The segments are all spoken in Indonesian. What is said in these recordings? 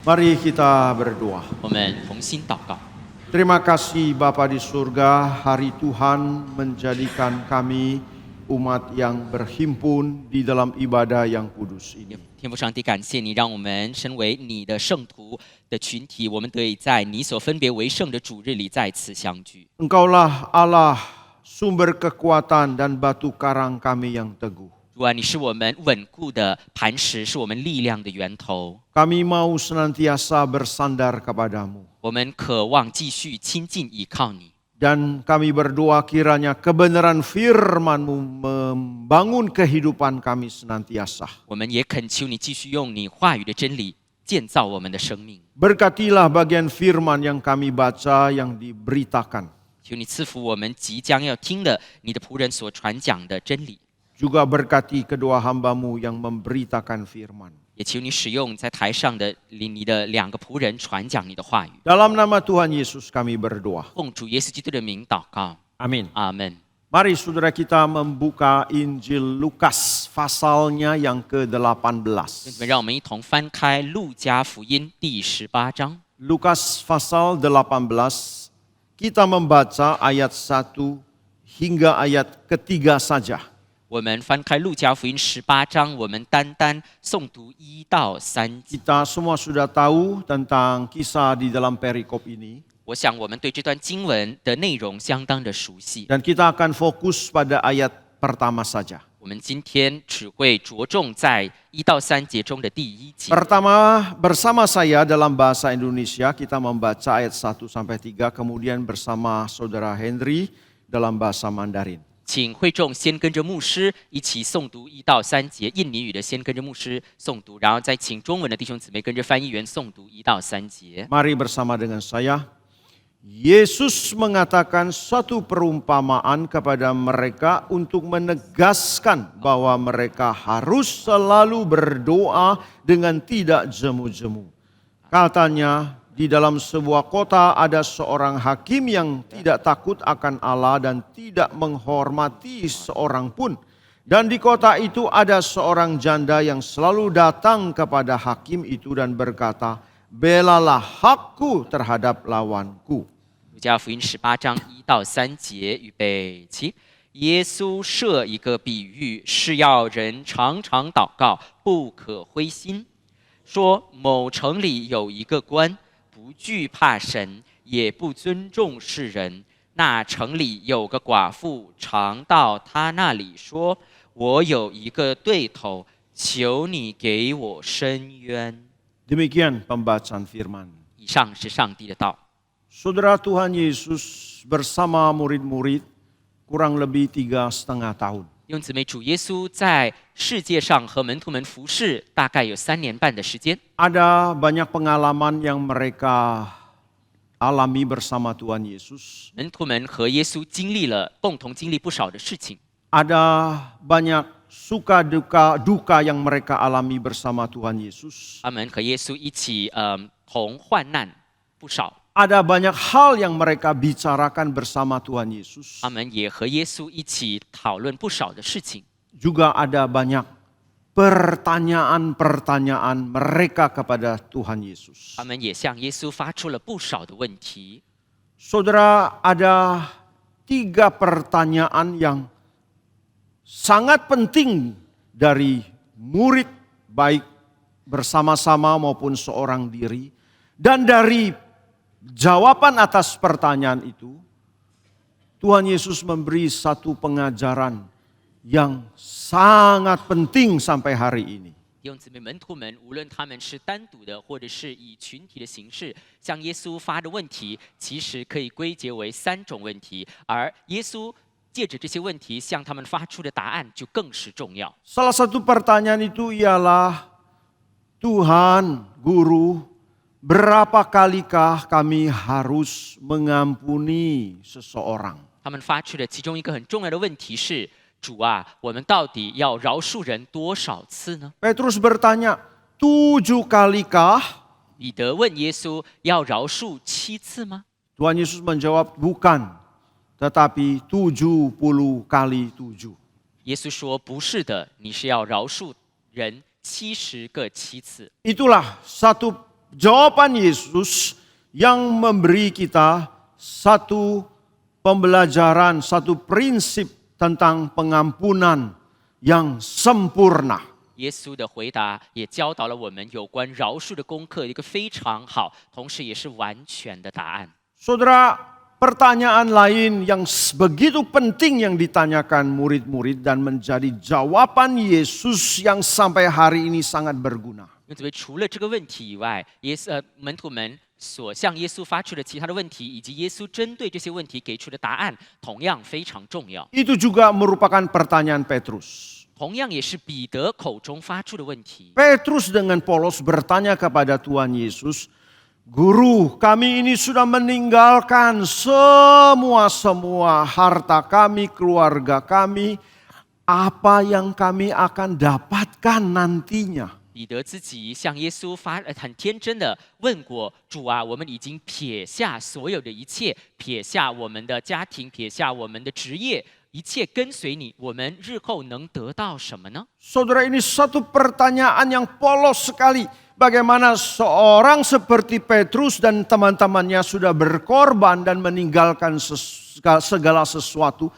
Mari kita berdoa. 我们同心祷告。 Terima kasih Bapa di surga, hari Tuhan menjadikan kami umat yang berhimpun di dalam ibadah yang kudus ini. 天父上帝，感谢你，让我们身为你的圣徒的群体，我们得以在你所分别为圣的主日里再次相聚。 Engkaulah Allah, sumber kekuatan dan batu karang kami yang teguh. 主啊，你是我们稳固的磐石，是我们力量的源头。 Kami mau senantiasa bersandar kepadamu. 我们渴望继续亲近依靠你。 Dan kami berdoa kiranya kebenaran firman-Mu membangun kehidupan kami senantiasa. 我们也恳求你继续用你话语的真理建造我们的生命。 Berkatilah bagian firman yang kami baca, yang diberitakan. 求你赐福我们即将要听的你的仆人所传讲的真理。 Juga berkati kedua hamba-Mu yang memberitakan firman. 也求你使用在台上的你的两个仆人传讲你的话语。 Dalam nama Tuhan Yesus kami berdoa. 奉主耶稣基督的名祷告， Amin. 阿门。 Mari saudara kita membuka Injil Lukas pasalnya yang 弟兄 ke-18. 姊妹，让我们一同翻开路加福音第18章。 Lukas pasal 18, kita membaca ayat 1 hingga ayat ketiga saja. 我们翻开路加福音18章，我们单诵读1到3节。 Kita semua sudah tahu tentang kisah di dalam perikop ini. 我想我们对这段经文的内容相当的熟悉。 Dan kita akan fokus pada ayat pertama saja. 我们今天只会着重在1到3节中的第1节。 Pertama, bersama saya dalam bahasa Indonesia kita membaca ayat 1 sampai 3, kemudian bersama saudara Henry dalam bahasa Mandarin. 请会众先跟着牧师一起诵读1到3节，印尼语的先跟着牧师诵读，然后再请中文的弟兄姊妹跟着翻译员诵读1到3节。 Mari bersama dengan saya. Yesus mengatakan suatu perumpamaan kepada mereka untuk menegaskan bahwa mereka harus selalu berdoa dengan tidak jemu-jemu. Katanya, di dalam sebuah kota ada seorang hakim yang tidak takut akan Allah dan tidak menghormati seorang pun. Dan di kota itu ada seorang janda yang selalu datang kepada hakim itu dan berkata, "Belalah hakku terhadap lawanku." 路加福音18章1到3节，预备起。耶稣设一个比喻，是要人常常祷告，不可灰心。说某城里有一个官，不惧怕神，也不尊重世人。那城里有个寡妇，常到他那里说：“我有一个对头，求你给我伸冤。” Demikian pembacaan firman. 以上是上帝的道。 Saudara Tuhan Yesus bersama murid-murid kurang lebih 3,5 tahun. 弟兄姊妹，主耶稣在世界上和门徒们服侍，大概有3年半的时间。 Ada banyak pengalaman yang mereka alami bersama Tuhan Yesus. 门徒们和耶稣共同经历不少的事情。 Ada banyak suka duka yang mereka alami bersama Tuhan Yesus. 他们和耶稣一起同患难不少。 Ada banyak hal yang mereka bicarakan bersama Tuhan Yesus. 他们也和耶稣一起讨论不少的事情。 Juga ada banyak pertanyaan-pertanyaan mereka kepada Tuhan Yesus. 他们也向耶稣发出了不少的问题。 Saudara, ada 3 pertanyaan yang sangat penting dari murid, baik bersama-sama maupun seorang diri. Dan dari jawaban atas pertanyaan itu, Tuhan Yesus memberi satu pengajaran yang sangat penting sampai hari ini. 弟兄姊妹，门徒们无论他们是单独的，或者是以群体的形式向耶稣发的问题，其实可以归结为3种问题，而耶稣借着这些问题向他们发出的答案就更是重要。 Salah satu pertanyaan itu ialah, Tuhan, Guru, berapa kalikah kami harus mengampuni seseorang? 他们发出的其中一个很重要的问题是：主啊，我们到底要饶恕人多少次呢？ Petrus bertanya, 7 kalikah? 彼得问耶稣：要饶恕7次吗？ Tuhan Yesus menjawab, bukan, tetapi 70 kali 7. 耶稣说：不是的，你是要饶恕人70个7次。 Itulah satu jawaban Yesus yang memberi kita satu pembelajaran, satu prinsip tentang pengampunan yang sempurna. 耶稣的回答也教导了我们有关饶恕的功课，一个非常好，同时也是完全的答案。 Saudara, pertanyaan lain yang begitu penting yang ditanyakan murid-murid dan menjadi jawaban Yesus yang sampai hari ini sangat berguna. 因此，除了这个问题以外，门徒们所向耶稣发出的其他的问题，以及耶稣针对这些问题给出的答案，同样非常重要。 Itu juga merupakan pertanyaan Petrus. 同样也是彼得口中发出的问题。 Petrus dengan Paulus bertanya kepada Tuhan Yesus, Guru, kami ini sudah meninggalkan semua harta kami, keluarga kami. Apa yang kami akan dapatkan nantinya? 彼得自己向耶稣很天真的问过主啊，我们已经撇下所有的一切，撇下我们的家庭，撇下我们的职业，一切跟随你，我们日后能得到什么呢？ Saudara, ini satu pertanyaan yang polos sekali. Bagaimana seorang seperti Petrus dan teman-temannya sudah berkorban dan meninggalkan segala sesuatu.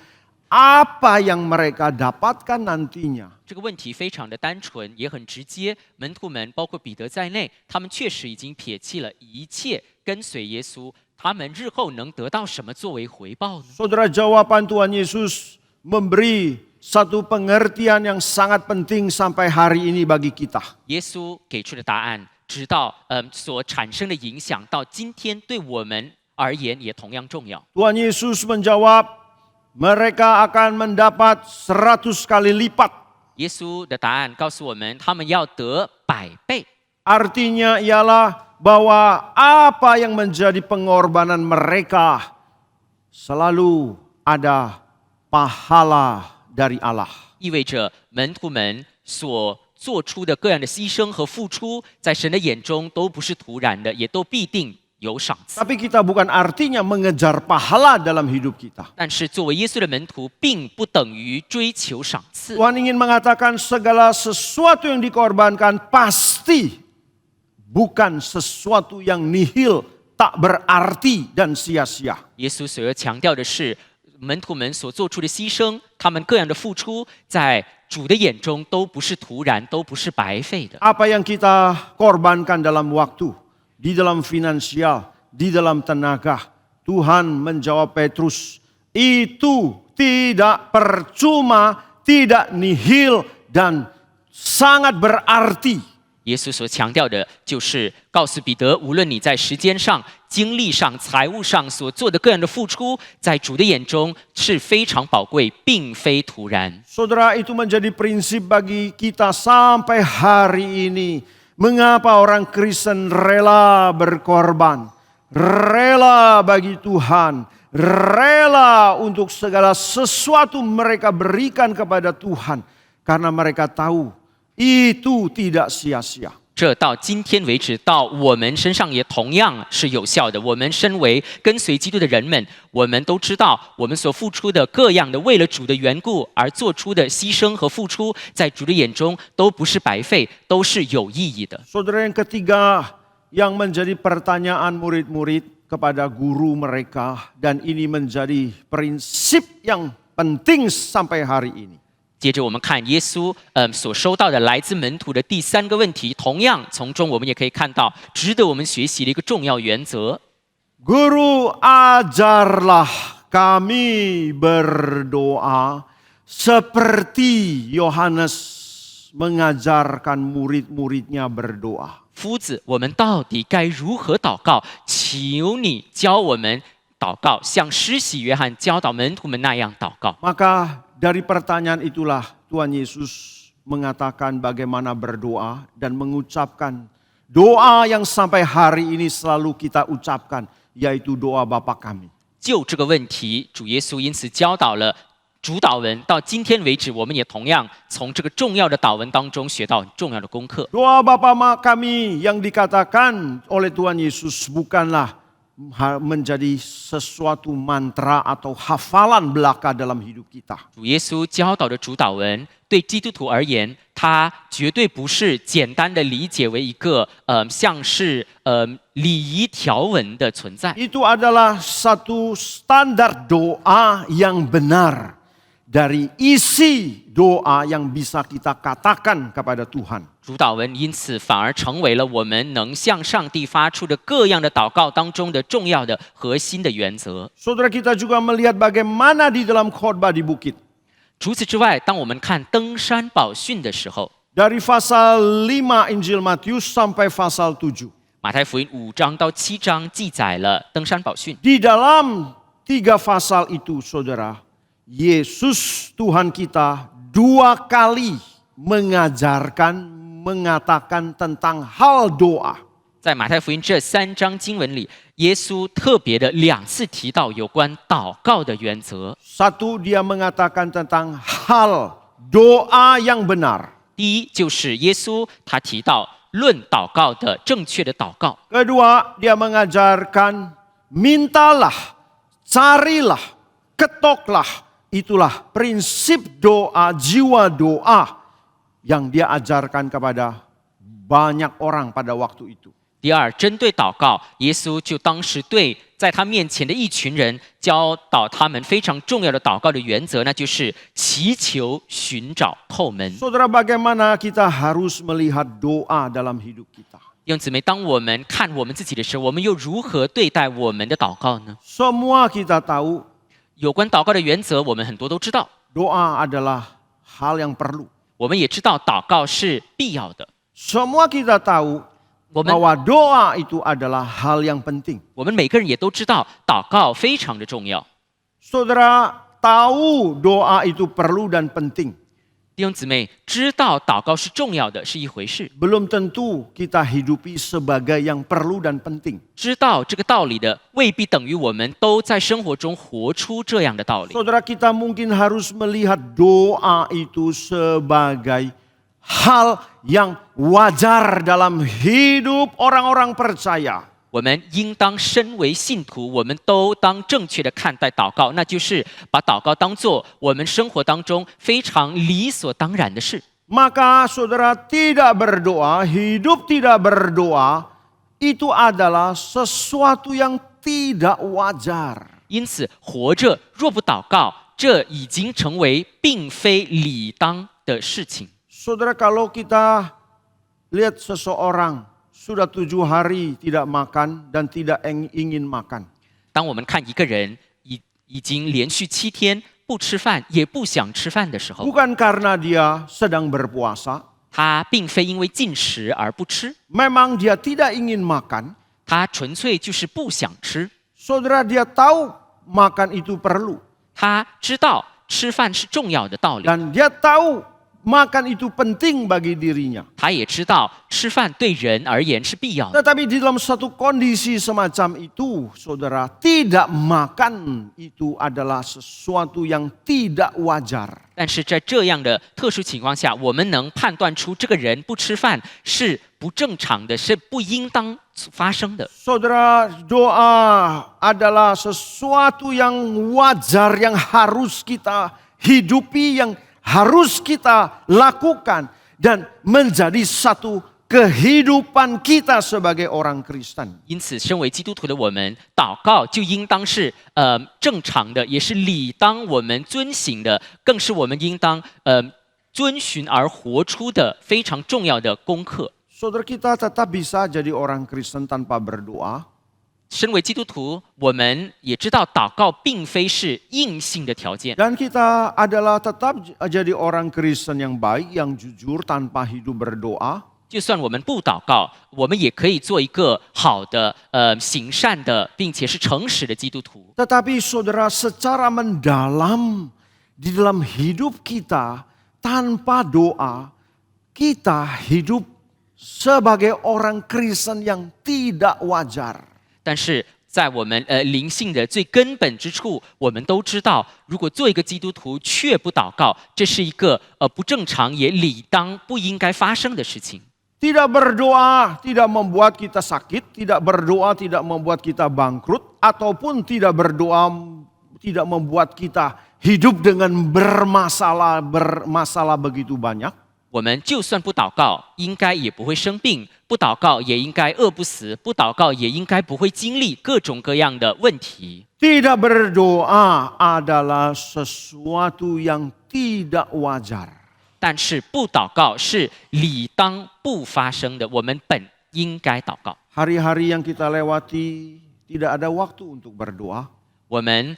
Apa yang mereka dapatkan nantinya? 这个问题非常的单纯，也很直接。门徒们，包括彼得在内，他们确实已经撇弃了一切，跟随耶稣。他们日后能得到什么作为回报呢？ Saudara, jawaban Tuhan Yesus memberi satu pengertian yang sangat penting sampai hari ini bagi kita. 耶稣给出的答案，直到所产生的影响，到今天对我们而言也同样重要。 Tuhan Yesus menjawab, mereka akan mendapat 100 kali lipat. 耶稣的答案告诉我们，他们要得100倍。 Artinya ialah bahwa apa yang menjadi pengorbanan mereka selalu ada pahala dari Allah. 意味着门徒们所做出的各样的牺牲和付出，在神的眼中都不是徒然的，也都必定有赏赐。 Tapi kita bukan artinya mengejar pahala dalam hidup kita. 但是作为耶稣的门徒，并不等于追求赏赐。 Tuhan ingin mengatakan segala sesuatu yang dikorbankan pasti bukan sesuatu yang nihil, tak berarti dan sia-sia. 耶稣所要强调的是，门徒们所做出的牺牲，他们各样的付出，在主的眼中都不是徒然，都不是白费的。 Apa yang kita korbankan dalam waktu, di dalam finansial, di dalam tenaga, Tuhan menjawab Petrus, itu tidak percuma, tidak nihil dan sangat berarti. 耶稣所强调的就是告诉彼得，无论你在时间上、精力上、财务上所做的各样的付出，在主的眼中是非常宝贵，并非徒然。 Saudara, itu menjadi prinsip bagi kita sampai hari ini. Mengapa orang Kristen rela berkorban, rela bagi Tuhan, rela untuk segala sesuatu mereka berikan kepada Tuhan. Karena mereka tahu itu tidak sia-sia. 这到今天为止，到我们身上也同样是有效的。我们身为跟随基督的人们，我们都知道，我们所付出的各样的为了主的缘故而做出的牺牲和付出，在主的眼中都不是白费，都是有意义的。 Saudara, yang ketiga yang menjadi pertanyaan murid-murid kepada guru mereka, dan ini menjadi prinsip yang penting sampai hari ini. 接着我们看耶稣所收到的来自门徒的第3个问题，同样从中我们也可以看到值得我们学习的一个重要原则。 Guru, ajarlah kami berdoa seperti Yohanes mengajarkan murid-muridnya berdoa. 夫子，我们到底该如何祷告？求你教我们祷告，像施洗约翰教导门徒们那样祷告。 Maka dari pertanyaan itulah Tuhan Yesus mengatakan bagaimana berdoa dan mengucapkan doa yang sampai hari ini selalu kita ucapkan, yaitu doa Bapa kami. 就这个问题，主耶稣因此教导了主祷文，到今天为止，我们也同样从这个重要的祷文当中学到重要的功课。 Doa Bapa kami yang dikatakan oleh Tuhan Yesus bukanlah menjadi sesuatu mantra atau hafalan belaka dalam hidup kita. 主耶稣教导的主导文，对基督徒而言，它绝对不是简单的理解为一个像是礼仪条文的存在。 Itu adalah satu standar doa yang benar dari isi doa yang bisa kita katakan kepada Tuhan. 主导文因此反而成为了我们能向上帝发出的各样的祷告当中的重要的核心的原则。 Saudara, kita juga melihat bagaimana di dalam khotbah di bukit. 除此之外，当我们看登山宝训的时候， Dari pasal 5 Injil Matius sampai pasal 7. 马太福音5章到7章记载了登山宝训。 Di dalam 3 pasal itu, saudara, Yesus Tuhan kita 2 kali mengatakan tentang hal doa. 在马太福音这3章经文里，耶稣特别的2次提到有关祷告的原则。 Satu, dia mengatakan tentang hal doa yang benar. 第一就是耶稣他提到论祷告的正确的祷告。 Kedua, dia mengajarkan mintalah, carilah, ketoklah. Itulah prinsip doa, jiwa doa yang dia ajarkan kepada banyak orang pada waktu itu. 第二，针对祷告，耶稣就当时对在他面前的一群人教导他们非常重要的祷告的原则，那就是祈求、寻找、叩门。 Saudara, bagaimana kita harus melihat doa dalam hidup kita? 弟兄姊妹，当我们看我们自己的时候，我们又如何对待我们的祷告呢？ Semua kita tahu 有关祷告的原则，我们很多都知道， doa adalah hal yang perlu. 我们也知道祷告是必要的。 Semua kita tahu 我们 bahwa doa itu adalah hal yang penting. 我们每个人也都知道，祷告非常的重要。 Saudara tahu doa itu perlu dan penting. 弟兄姊妹，知道祷告是重要的是一回事， Belum tentu kita hidupi sebagai yang perlu dan penting. 知道这个道理的未必等于我们都在生活中活出这样的道理。 Saudara, kita mungkin harus melihat doa itu sebagai hal yang wajar dalam hidup orang-orang percaya. 我们应当身为信徒，我们都当正确的看待祷告，那就是把祷告当作我们生活当中非常理所当然的事。 Maka saudara tidak berdoa, hidup tidak berdoa, itu adalah sesuatu yang tidak wajar. 因此，活着若不祷告，这已经成为并非理当的事情。 Saudara, kalau kita lihat seseorang sudah 7 hari tidak makan dan tidak ingin makan. 当我们看一个人已经连续7天不吃饭，也不想吃饭的时候， Bukan karena dia sedang berpuasa, 他并非因为进食而不吃， memang dia tidak ingin makan. 他纯粹就是不想吃。 Saudara, dia tahu makan itu perlu. 他知道吃饭是重要的道理， Dan dia tahu makan itu penting bagi dirinya. 他也知道吃饭对人而言是必要的。 Tetapi di dalam satu kondisi semacam itu, saudara, tidak makan itu adalah sesuatu yang tidak wajar. 但是在这样的特殊情况下，我们能判断出这个人不吃饭是不正常的，是不应当发生的。 Saudara, doa adalah sesuatu yang wajar, yang harus kita hidupi, yang harus kita lakukan dan menjadi satu kehidupan kita sebagai orang Kristen. 因此，身为基督徒的我们，祷告就应当是正常的，也是理当我们遵行的，更是我们应当遵循而活出的非常重要的功课。 Saudara, kita tetap bisa jadi orang Kristen tanpa berdoa. 身为基督徒，我们也知道祷告并非是硬性的条件， Dan kita adalah tetap jadi orang Kristen yang baik, yang jujur tanpa hidup berdoa. 就算我们不祷告，我们也可以做一个好的、行善的，并且是诚实的基督徒。 Tetapi saudara, secara mendalam di dalam hidup kita tanpa doa, kita hidup sebagai orang Kristen yang tidak wajar. 但是在我们灵性的最根本之处，我们都知道，如果做一个基督徒却不祷告，这是一个不正常也理当不应该发生的事情。Tidak berdoa tidak membuat kita sakit, tidak berdoa tidak membuat kita bangkrut, ataupun tidak berdoa tidak membuat kita hidup dengan bermasalah begitu banyak. 我们就算不祷告，应该也不会生病；不祷告也应该饿不死；不祷告也应该不会经历各种各样的问题。 Tidak berdoa adalah sesuatu yang tidak wajar. 但是不祷告是理当不发生的，我们本应该祷告。 Hari-hari yang kita lewati tidak ada waktu untuk berdoa. 我们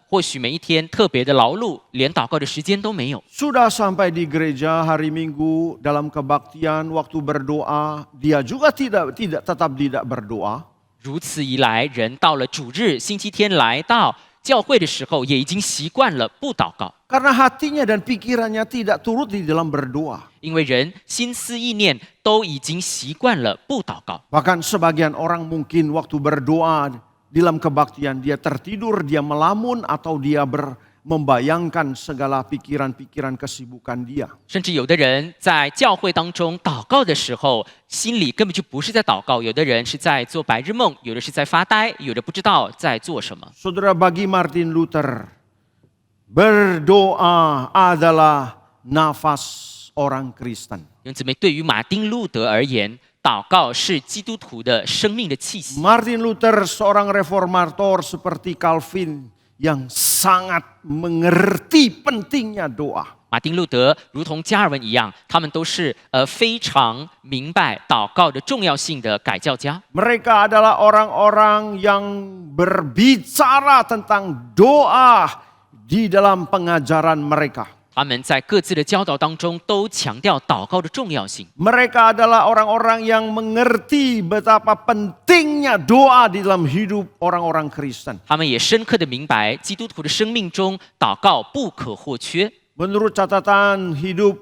或许每一天特别的劳碌，连祷告的时间都没有。 Sudah sampai di gereja hari Minggu dalam kebaktian waktu berdoa, dia juga tetap tidak berdoa. 如此一来，人到了主日、星期天来到教会的时候，也已经习惯了不祷告， Karena hatinya dan pikirannya tidak turut di dalam berdoa. 因为人心思意念都已经习惯了不祷告。 Bahkan sebagian orang mungkin waktu berdoa dalam kebaktian dia tertidur, dia melamun, atau dia membayangkan segala pikiran-pikiran kesibukan dia. 甚至有的人在教会当中祷告的时候，心里根本就不是在祷告，有的人是在做白日梦，有的是在发呆，有的不知道在做什么。 Saudara, bagi Martin Luther, berdoa adalah nafas orang Kristen. 弟兄姊妹，对于马丁路德而言，祷告是基督徒的生命的气息。 Martin Luther seorang reformator seperti Calvin yang sangat mengerti pentingnya doa. 马丁路德如同加尔文一样，他们都是非常明白祷告的重要性的改教家。 Mereka adalah orang-orang yang berbicara tentang doa di dalam pengajaran mereka. 他们在各自的教导当中都强调祷告的重要性。 Mereka adalah orang-orang yang mengerti betapa pentingnya doa di dalam hidup orang-orang Kristen. 他们也深刻的明白，基督徒的生命中祷告不可或缺。 Menurut catatan hidup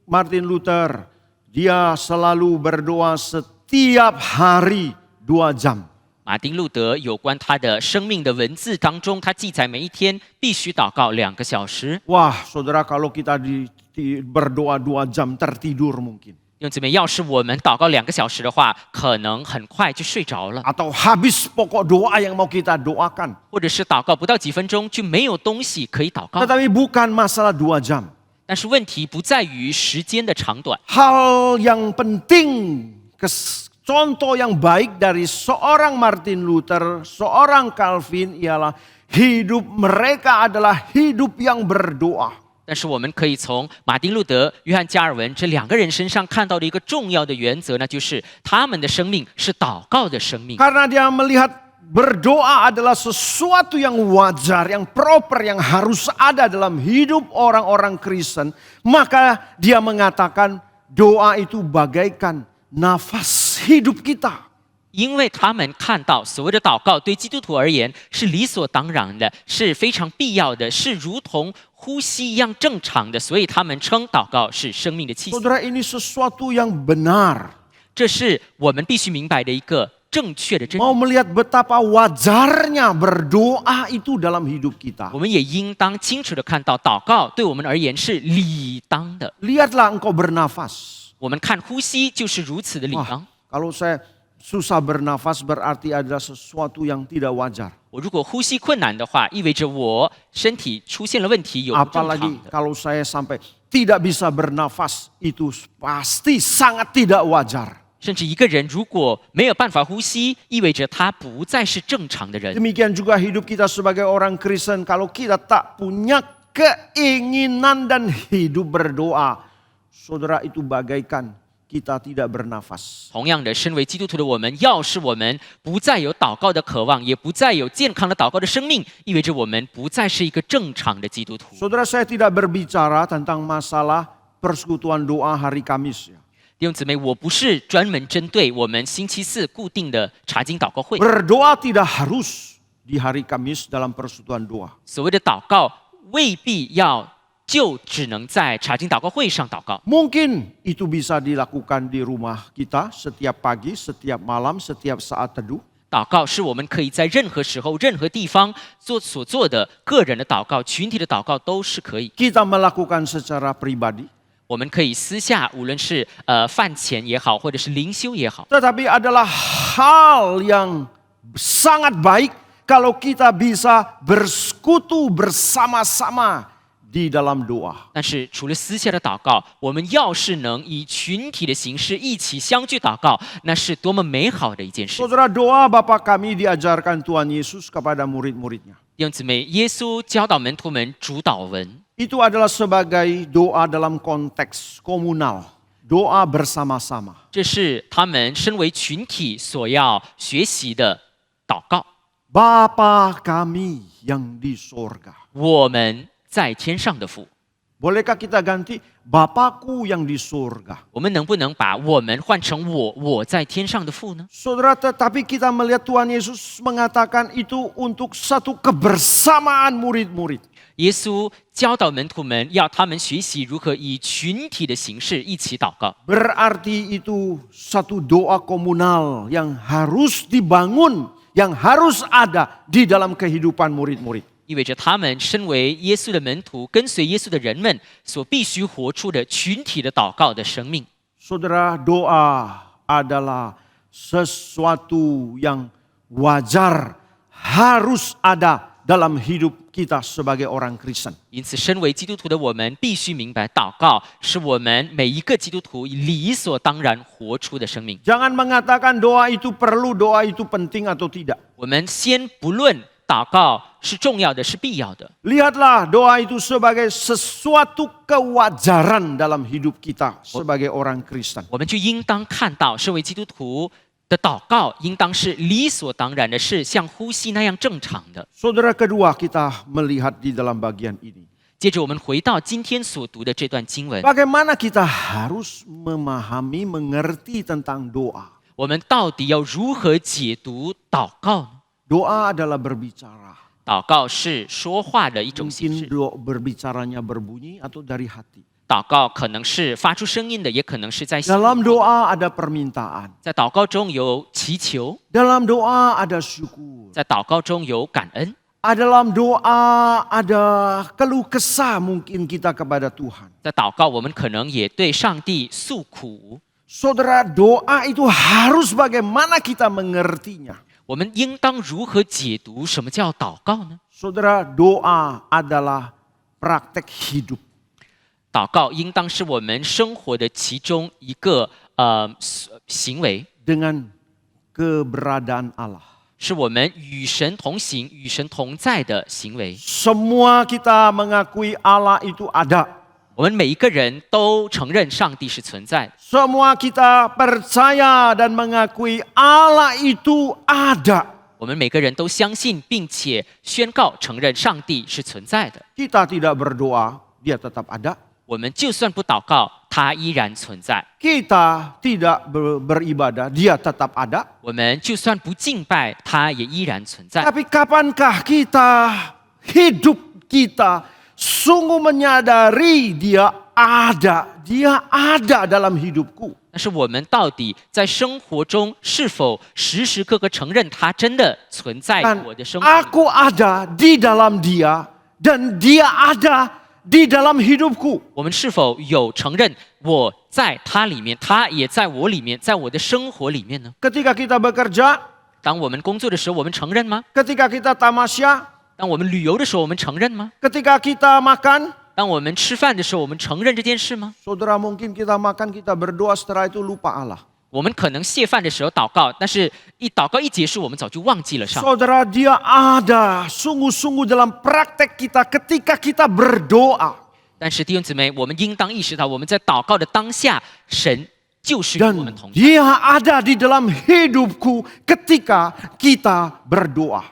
Martin Luther, dia selalu berdoa setiap hari 2 jam. 马丁路德有关他的生命的文字当中，他记载每一天必须祷告2个小时。 Wah, saudara, kalau kita berdoa 2 jam tertidur mungkin. 弟兄姊妹，要是我们祷告2个小时的话，可能很快就睡着了， Atau habis pokok doa yang mau kita doakan. 或者是祷告不到几分钟就没有东西可以祷告。 Tetapi bukan masalah 2 jam. 但是问题不在于时间的长短， Hal yang penting, contoh yang baik dari seorang Martin Luther, seorang Calvin ialah hidup mereka adalah hidup yang berdoa. 但是我们可以从马丁路德、约翰加尔文这2个人身上看到的一个重要的原则呢，就是他们的生命是祷告的生命。 Karena dia melihat berdoa adalah sesuatu yang wajar, yang proper, yang harus ada dalam hidup orang-orang Kristen. Maka dia mengatakan doa itu bagaikan nafas hidup kita. 因为他们看到所谓的祷告对基督徒而言是理所当然的，是非常必要的，是如同呼吸一样正常的，所以他们称祷告是生命的气息。 Saudara, ini sesuatu yang benar. 这是我们必须明白的一个正确的真理。 Mau melihat betapa wajarnya berdoa itu dalam hidup kita. 我们也应当清楚的看到，祷告对我们而言是理当的。 Lihatlah engkau bernafas. 我们看呼吸就是如此的理当。 Kalau saya susah bernafas berarti ada sesuatu yang tidak wajar. 我如果呼吸困难的话，意味着我身体出现了问题，有不正常 Apalagi 的。 kalau saya sampai tidak bisa bernafas, itu pasti sangat tidak wajar. 甚至一个人如果没有办法呼吸，意味着他不再是正常的人。 Demikian juga hidup kita sebagai orang Kristen, kalau kita tak punya keinginan dan hidup berdoa, saudara, itu bagaikan kita tidak bernafas. 同样的，身为基督徒的我们，要是我们不再有祷告的渴望，也不再有健康的祷告的生命，意味着我们不再是一个正常的基督徒。 Saudara, saya tidak berbicara tentang masalah persekutuan doa hari Kamis. 弟兄姊妹，我不是专门针对我们星期四固定的查经祷告会。 Berdoa tidak harus di hari Kamis dalam persekutuan doa. 所谓的祷告，未必要就只能在查经祷告会上祷告。 Mungkin itu bisa dilakukan di rumah kita setiap pagi, setiap malam, setiap saat teduh. 祷告是我们可以在任何时候、任何地方所做的个人的祷告、群体的祷告都是可以。 Kita melakukan secara pribadi. 我们可以私下，无论是饭前也好，或者是灵修也好， Tetapi adalah hal yang sangat baik kalau kita bisa bersekutu bersama-sama di dalam doa. 但是除了私下的祷告，我们要是能以群体的形式一起相聚祷告，那是多么美好的一件事。 Saudara, doa Bapa kami diajarkan Tuhan Yesus kepada murid-muridnya. 弟兄姊妹，耶稣教导门徒们主祷文， Itu adalah sebagai doa dalam konteks komunal. Doa bersama-sama. 这是他们身为群体所要学习的祷告。 Bapa kami yang di sorga. 我们在天上的父， Bolehkah kita ganti Bapakku yang di sorga? 我们能不能把我们换成我在天上的父呢？ Saudara, tetapi kita melihat Tuhan Yesus mengatakan itu untuk satu kebersamaan murid-murid. 耶稣教导门徒们，要他们学习如何以群体的形式一起祷告。 Berarti itu satu doa komunal yang harus dibangun, yang harus ada di dalam kehidupan murid-murid. 意味着他们身为耶稣的门徒，跟随耶稣的人们所必须活出的群体的祷告的生命。 Saudara, doa adalah sesuatu yang wajar, harus ada dalam hidup kita sebagai orang Kristen. 因此，身为基督徒的我们必须明白，祷告是我们每一个基督徒理所当然活出的生命。 Jangan mengatakan doa itu perlu, doa itu penting atau tidak. 我们先不论祷告是重要的，是必要的。 Lihatlah doa itu sebagai sesuatu kewajaran dalam hidup kita sebagai orang Kristen. 我们就应当看到，身为基督徒的祷告，应当是理所当然的，是像呼吸那样正常的。 Saudara, kedua kita melihat di dalam bagian ini. 接着，我们回到今天所读的这段经文， Bagaimana kita harus memahami, mengerti tentang doa. 我们到底要如何解读祷告呢？ Doa adalah berbicara. 祷告是说话的一种形 Mungkin 式， berbicaranya berbunyi atau dari hati. 祷告可能是发出声音的，也可能是在心里 Dalam doa ada permintaan. 在祷告中有祈求， Dalam doa ada syukur. 在祷告中有感恩， Dalam doa ada keluh kesah mungkin kita kepada Tuhan. 在祷告我们可能也对上帝诉苦。 Saudara, doa itu harus bagaimana kita mengertinya. 我们应当如何解读什么叫祷告呢？ Saudara, doa adalah praktek hidup. 祷告应当是我们生活的其中一个行为， Dengan keberadaan Allah. 是我们与神同行、与神同在的行为。 Semua kita mengakui Allah itu ada. 我们每一个人都承认上帝是存在的， Semua kita percaya dan mengakui Allah itu ada. 我们每个人都相信并且宣告承认上帝是存在的。 Kita tidak berdoa, dia tetap ada. 我们就算不祷告，他依然存在； Kita tidak beribadah, dia tetap ada. 我们就算不敬拜，他也依然存在。 Tapi kapankah kita hidup kita sungguh menyadari dia ada dalam hidupku. 但是我们到底在生活中是否时时刻刻承认他真的存在 Dan 我的生活里？ aku ada di dalam dia dan dia ada di dalam hidupku. 我们是否有承认我在他里面，他也在我里面，在我的生活里面呢？ Ketika kita bekerja, 当我们工作的时候，我们承认吗？ ketika kita tamasya, 当我们旅游的时候，我们承认吗？ ketika kita makan, 当我们吃饭的时候，我们承认这件事吗？ saudara mungkin kita makan, kita berdoa, setelah itu lupa Allah. 我们可能谢饭的时候祷告，但是祷告一结束，我们早就忘记了上帝。 Saudara, dia ada sungguh-sungguh dalam praktek kita ketika kita berdoa. 但是弟兄姊妹，我们应当意识到，我们在祷告的当下，神就是与我们 Dan 同在。 dia ada di dalam hidupku ketika kita berdoa.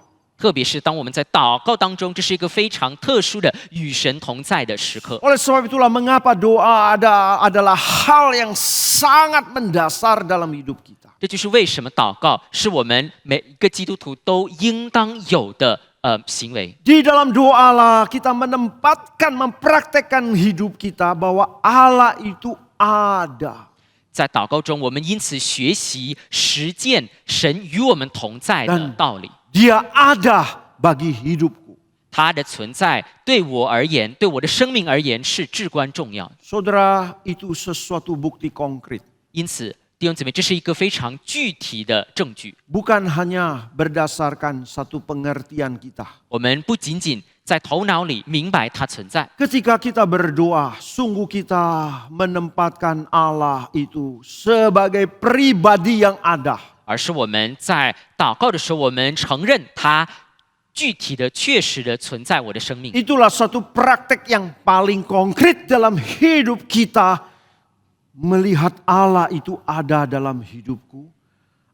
特别是当我们在祷告当中，这是一个非常特殊的与神同在的时刻。 Oleh sebab itulah mengapa doa adalah hal yang sangat mendasar dalam hidup kita. 这就是为什么祷告是我们每一个基督徒都应当有的行为。 Di dalam doa lah kita menempatkan, mempraktekkan hidup kita bahwa Allah itu ada. 在祷告中，我们因此学习实践神与我们同在的道理。 Dia ada bagi hidupku. 他的存在对我而言，对我的生命而言是至关重要的。 Saudara, itu sesuatu bukti konkret. 因此，弟兄姊妹，这是一个非常具体的证据。 Bukan hanya berdasarkan satu pengertian kita. 我们不仅仅在头脑里明白它存在， Ketika kita berdoa, sungguh kita menempatkan Allah itu sebagai pribadi yang ada. 而是我们在祷告的时候，我们承认它具体的、确实的存在我的生命。 Itulah satu praktek yang paling konkret dalam hidup kita. Melihat Allah itu ada dalam hidupku.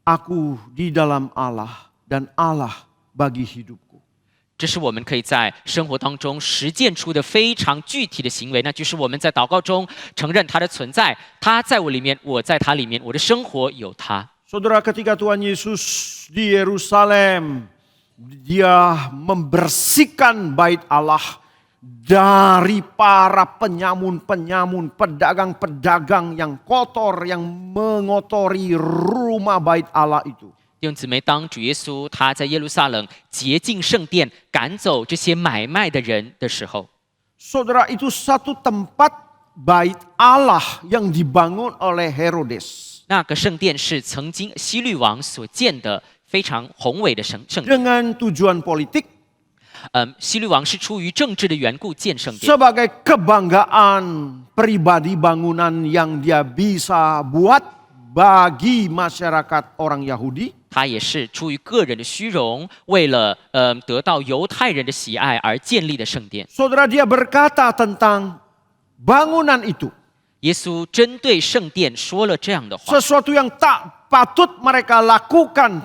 Aku di dalam Allah dan Allah bagi hidupku. 这是我们可以在生活当中实践出的非常具体的行为，那就是我们在祷告中承认它的存在，它在我里面，我在它里面，我的生活有它。 Saudara, ketika Tuhan Yesus di Yerusalem, Dia membersihkan bait Allah dari para penyamun-penyamun, pedagang-pedagang yang kotor, yang mengotori rumah bait Allah itu. 弟兄姊妹，当主耶稣他在耶路撒冷洁净圣殿，赶走这些买卖的人的时候， Saudara, itu satu tempat bait Allah yang dibangun oleh Herodes. 那个圣殿是曾经希律王所建的非常宏伟的圣殿。 Dengan tujuan politik, 希律王是出于政治的缘故建圣殿， sebagai kebanggaan pribadi bangunan yang dia bisa buat bagi masyarakat orang Yahudi. 他也是出于个人的虚荣，为了得到犹太人的喜爱而建立的圣殿。 Saudara, dia berkata tentang bangunan itu. 耶稣针对圣殿说了这样的话： Sesuatu yang tak patut mereka lakukan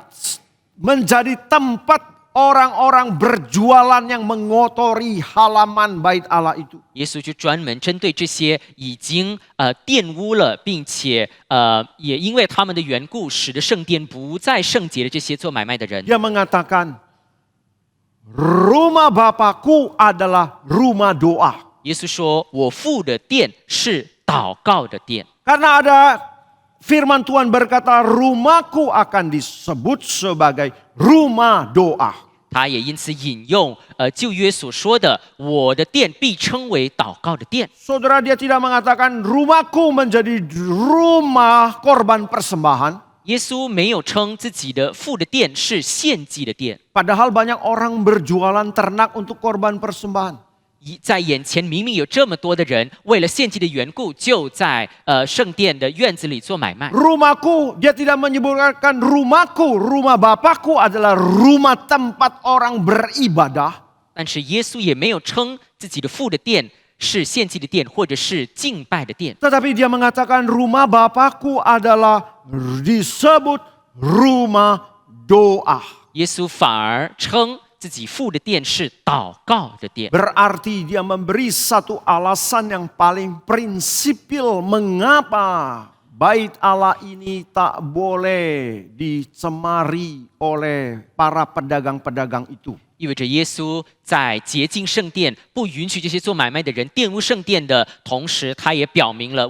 menjadi tempat orang-orang berjualan yang mengotori halaman bait Allah itu. 耶稣就专门针对这些已经玷污了，并且也因为他们的缘故，使得圣殿不再圣洁的这些做买卖的人。 Dia mengatakan, rumah Bapakku adalah rumah doa. 耶稣说：“我父的殿是祷告的殿。” Karena ada firman Tuhan berkata, rumahku akan disebut sebagai rumah doa. 他也因此引用旧约所说的：“我的殿必称为祷告的殿。” Saudara, dia tidak mengatakan rumahku menjadi rumah korban persembahan. 耶稣没有称自己的父的殿是献祭的殿， Padahal banyak orang berjualan ternak untuk korban persembahan. 在眼前明明有这么多的人为了献祭的缘故，就在圣殿的院子里做买卖。 Rumahku, dia tidak menyebutkan rumahku, rumah Bapakku adalah rumah tempat orang beribadah. 但是耶稣也没有称自己的父的殿是献祭的殿，或者是敬拜的殿。 Tetapi dia mengatakan rumah Bapakku adalah disebut rumah doa. 耶稣反而称自己父的殿是祷告的殿。 Berarti dia memberi satu alasan yang paling prinsipil mengapa bait Allah ini tak boleh dicemari oleh para pedagang-pedagang itu. 意味着耶稣在洁净圣殿，不允许这些做买卖的人玷污圣殿的同时，他也表明了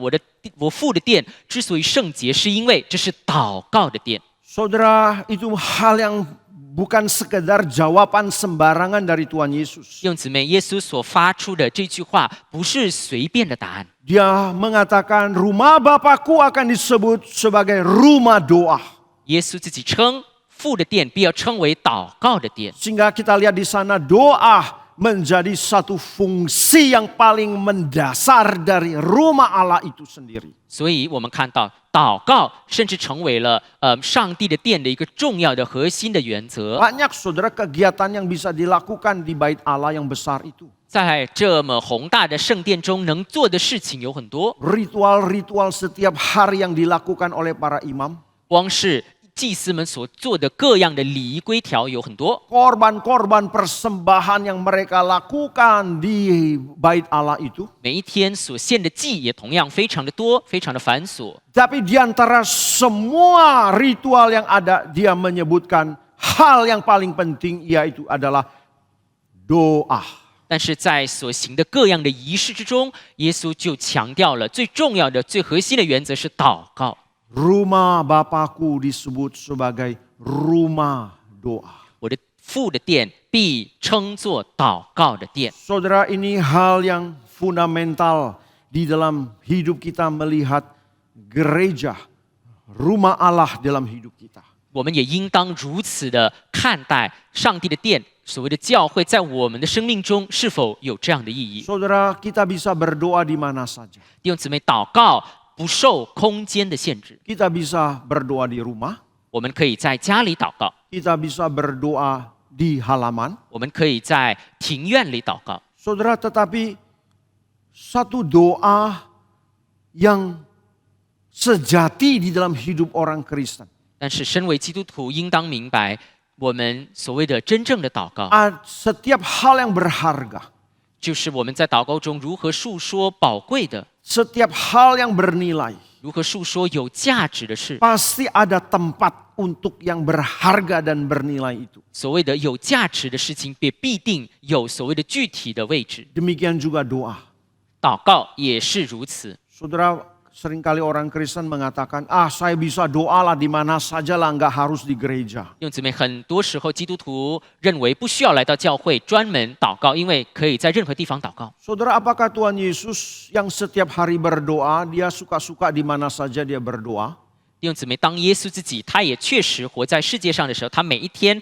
我父的殿之所以圣洁，是因为这是祷告的殿。 Saudara, itu hal yang bukan sekedar jawaban sembarangan dari Tuhan Yesus. 弟兄姊妹，耶稣所发出的这句话不是随便的答案。 Dia mengatakan rumah Bapakku akan disebut sebagai rumah doa. 耶稣自己称父的殿必要称为祷告的殿。 Sehingga kita lihat di sana doa menjadi satu fungsi yang paling mendasar dari rumah Allah itu sendiri. 所以我们看到祷告甚至成为了上帝的殿的一个重要的核心的原则。 Banyak saudara kegiatan yang bisa dilakukan di bait Allah yang besar itu. 在这么宏大的圣殿中，能做的事情有很多， Ritual-ritual setiap hari yang dilakukan oleh para imam. 光是祭司们所做的各样的礼仪规条有很多， Korban-korban persembahan yang mereka lakukan di bait Allah itu. 每一天所献的祭也同样非常的多，非常的繁琐。 Tapi di antara semua ritual yang ada, dia menyebutkan hal yang paling penting yaitu adalah doa. 但是在所行的各样的仪式之中，耶稣就强调了最重要的、最核心的原则是祷告。 Rumah Bapakku disebut sebagai rumah doa. 我的父的殿必称作祷告的殿。 Saudara, ini hal yang fundamental di dalam hidup kita melihat gereja, rumah Allah dalam hidup kita. 我们也应当如此的看待上帝的殿，所谓的教会，在我们的生命中是否有这样的意义？ Saudara, kita bisa berdoa di mana saja. 弟兄姊妹，祷告不受空间的限制， Kita bisa berdoa di rumah, 我们可以在家里祷告， kita bisa berdoa di halaman. 我们可以在庭院里祷告。 Saudara, tetapi satu doa yang sejati di dalam hidup orang Kristen. 但是，身为基督徒，应当明白，我们所谓的真正的祷告， Setiap hal yang berharga, 就是我们在祷告中如何述说宝贵的， setiap hal yang bernilai, 如何述说有价值的事。 pasti ada tempat untuk yang berharga dan bernilai itu. 所谓的有价值的事情，也必定有所谓的具体的位置。 Demikian juga doa. 祷告也是如此。 Saudara, seringkali orang Kristen mengatakan, saya bisa doa lah di mana saja lah, nggak harus di gereja. 弟兄姊妹，很多时候基督徒认为不需要来到教会专门祷告，因为可以在任何地方祷告。 Saudara, apakah Tuhan Yesus yang setiap hari berdoa, dia suka-suka di mana saja dia berdoa? 弟兄姊妹，当耶稣自己他也确实活在世界上的时候，他每一天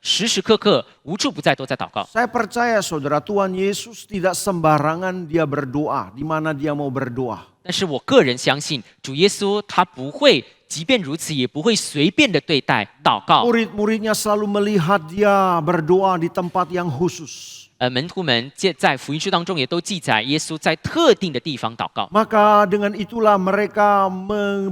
时时刻刻无处不在都在祷告。 Saya percaya saudara, Tuhan Yesus tidak sembarangan dia berdoa, di mana dia mau berdoa. 但是我个人相信，主耶稣他不会，即便如此，也不会随便的对待祷告。 Murid-muridnya selalu melihat dia berdoa di tempat yang khusus. 门徒们在福音书当中也都记载耶稣在特定的地方祷告。 Maka dengan itulah mereka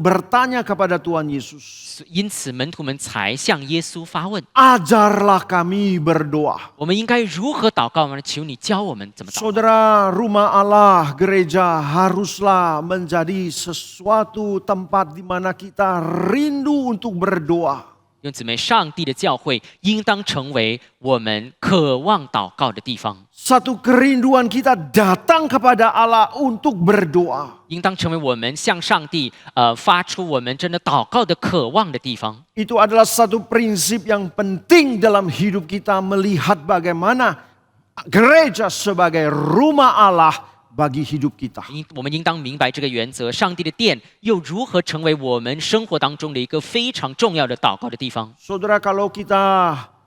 bertanya kepada Tuhan Yesus. 因此门徒们才向耶稣发问： Ajarlah kami berdoa. 我们应该如何祷告呢？求你教我们怎么祷告。 Saudara, rumah Allah, gereja haruslah menjadi sesuatu tempat di mana kita rindu untuk berdoa. 弟兄姊妹，上帝的教会应当成为我们渴望祷告的地方， Satu kerinduan kita datang kepada Allah untuk berdoa. 应当成为我们向上帝发出我们真的祷告的渴望的地方。 Itu adalah satu prinsip yang penting dalam hidup kita melihat bagaimana gereja sebagai rumah Allah bagi hidup kita. 我们应当明白这个原则，上帝的殿又如何成为我们生活当中的一个非常重要的祷告的地方。 Saudara, kalau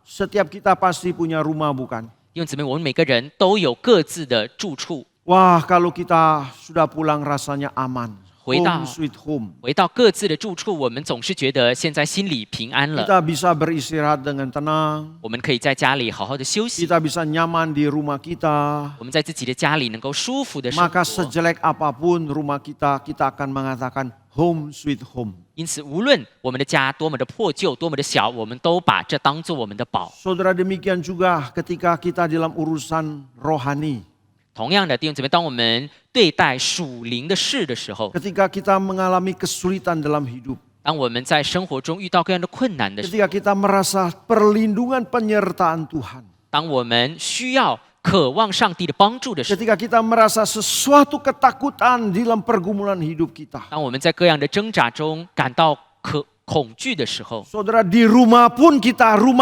setiap kita pasti punya rumah, bukan? 弟兄姊妹，我们每个人都有各自的住处。 Wah, kalau kita sudah pulang rasanya aman. 回到 Home sweet home. 回到各自的住处，我们总是觉得现在心里平安了。 Kita bisa beristirahat dengan tenang. 我们可以在家里好好的休息， Kita bisa nyaman di rumah kita. 我们在自己的家里能够舒服的生 Maka 活。 sejelek apapun rumah kita, kita akan mengatakan home sweet home. 因此，无论我们的家多么的破旧、多么的小，我们都把这当作我们的宝。 Saudara, demikian juga ketika kita dalam urusan rohani. 同样的，弟兄姊妹，当我们对待属灵的事的时候， Ketika kita mengalami kesulitan dalam hidup. 当我们在生活中遇到各样的困难的时候， Ketika kita merasa perlindungan penyertaan Tuhan. 当我们需要渴望上帝的帮助的时候， Ketika kita merasa sesuatu ketakutan dalam pergumulan hidup kita. 当我们在各样的挣扎中感到恐惧的时候， Saudara, di rumah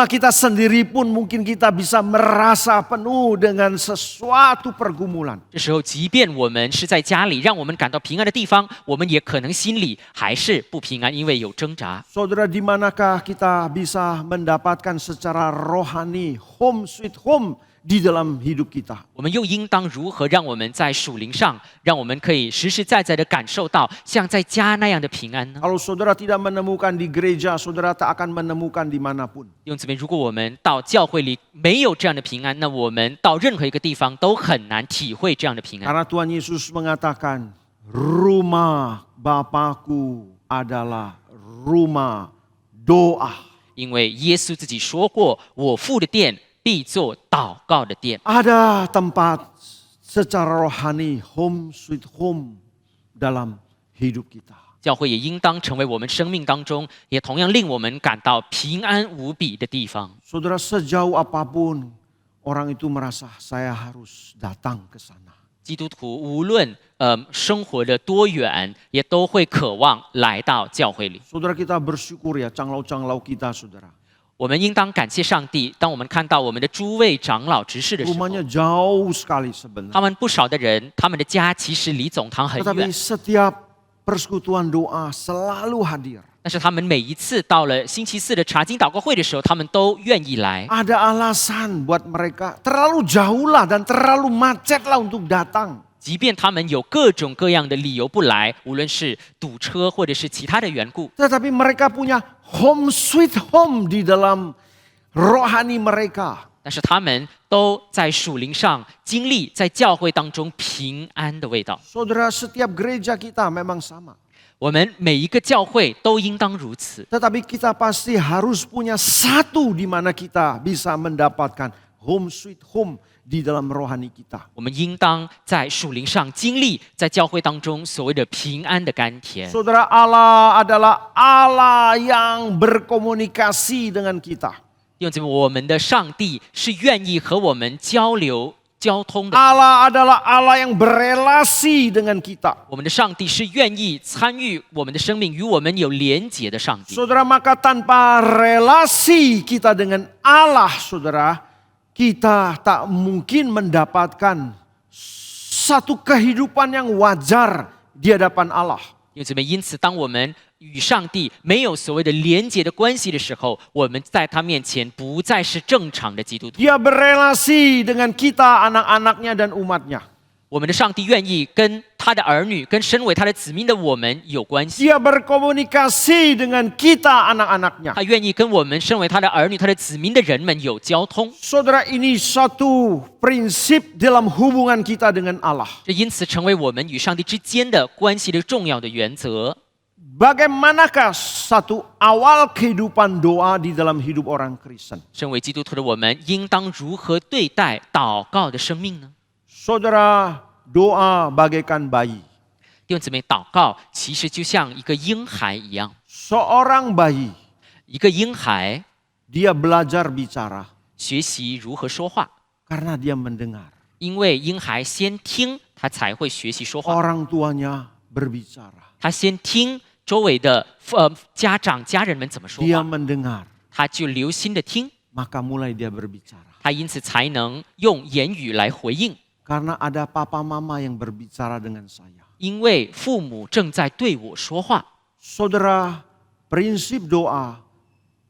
kita sendiri pun mungkin kita bisa merasa penuh dengan sesuatu pergumulan. 这时候，即便我们是在家里，让我们感到平安的地方，我们也可能心里还是不平安，因为有挣扎。 Saudara, di manakah kita bisa mendapatkan secara rohani home sweet home di dalam hidup kita? 我们又应当如何让我们在属灵上，让我们可以实实在在的感受到像在家那样的平安呢？ Kalau saudara tidak menemukan di gereja, saudara tak akan menemukan dimanapun. 弟兄姊妹，如果我们到教会里没有这样的平安，那我们到任何一个地方都很难体会这样的平安。 Karena Tuhan Yesus mengatakan, rumah Bapakku adalah rumah doa. 因为耶稣自己说过：“我父的殿必做祷告的殿。” Ada tempat secara rohani home sweet home dalam hidup kita. 教会也应当成为我们生命当中也同样令我们感到平安无比的地方。 Saudara, sejauh apapun orang itu merasa saya harus datang ke sana. 基督徒无论生活的多远，也都会渴望来到教会里。 Saudara, kita bersyukur ya canglau-canglau kita, saudara. 我们应当感谢上帝，当我们看到我们的诸位长老执事的时候， Rumahnya jauh sekali sebenarnya. 他们不少的人，他们的家其实离总堂很 Tetapi 远， setiap persekutuan doa selalu hadir. 但是他们每一次到了星期四的查经祷告会的时候，他们都愿意来。 Ada alasan buat mereka terlalu jauh lah dan terlalu macet lah untuk datang. 即便他们有各种各样的理由不来，无论是堵车或者是其他的缘故， Tetapi mereka punya home sweet home di dalam rohani mereka. 但是他们都在属灵上经历在教会当中平安的味道。 Saudara, setiap gereja kita memang sama. 我们每一个教会都应当如此， Tetapi kita pasti harus punya satu di mana kita bisa mendapatkan home sweet home di dalam rohani kita. 我们应当在属灵上经历在教会当中所谓的平安的甘甜。 Saudara, Allah adalah Allah yang berkomunikasi dengan kita. 弟兄姊妹，我们的上帝是愿意和我们交流、交通的。 Allah adalah Allah yang berelasi dengan kita. 我们的上帝是愿意参与我们的生命，与我们有连结的上帝。 Saudara, maka tanpa relasi kita dengan Allah, saudara, kita tak mungkin mendapatkan satu kehidupan yang wajar di hadapan Allah. 弟兄姊妹，因此，当我们与上帝没有所谓的连结的关系的时候，我们在他面前不再是正常的基督徒。 Dia berelasi dengan kita, anak-anaknya dan umatnya. 我们的上帝愿意跟他的儿女、跟身为他的子民的我们有关系。 Dia berkomunikasi dengan kita, anak-anaknya. 他愿意跟我们身为他的儿女、他的子民的人们有交通。 Saudara, ini satu prinsip dalam hubungan kita dengan Allah. 这因此成为我们与上帝之间的关系的重要的原则。 Bagaimanakah satu awal kehidupan doa di dalam hidup orang Kristen? 身为基督徒的我们，应当如何对待祷告的生命呢？ Saudara, doa bagaikan bayi. 弟兄姊妹，祷告其实就像一个婴孩一样， Seorang bayi, 一个婴孩 dia belajar bicara 学习如何说话， karena dia mendengar 因为婴孩先听，他才会学习说话。 orang tuanya berbicara. 他先听周围的家长、家人们怎么说 Dia 话， mendengar, 他就留心的听， maka mulai dia berbicara. 他因此才能用言语来回应。 Karena ada papa mama yang berbicara dengan saya. 因为父母正在对我说话。 Saudara, prinsip doa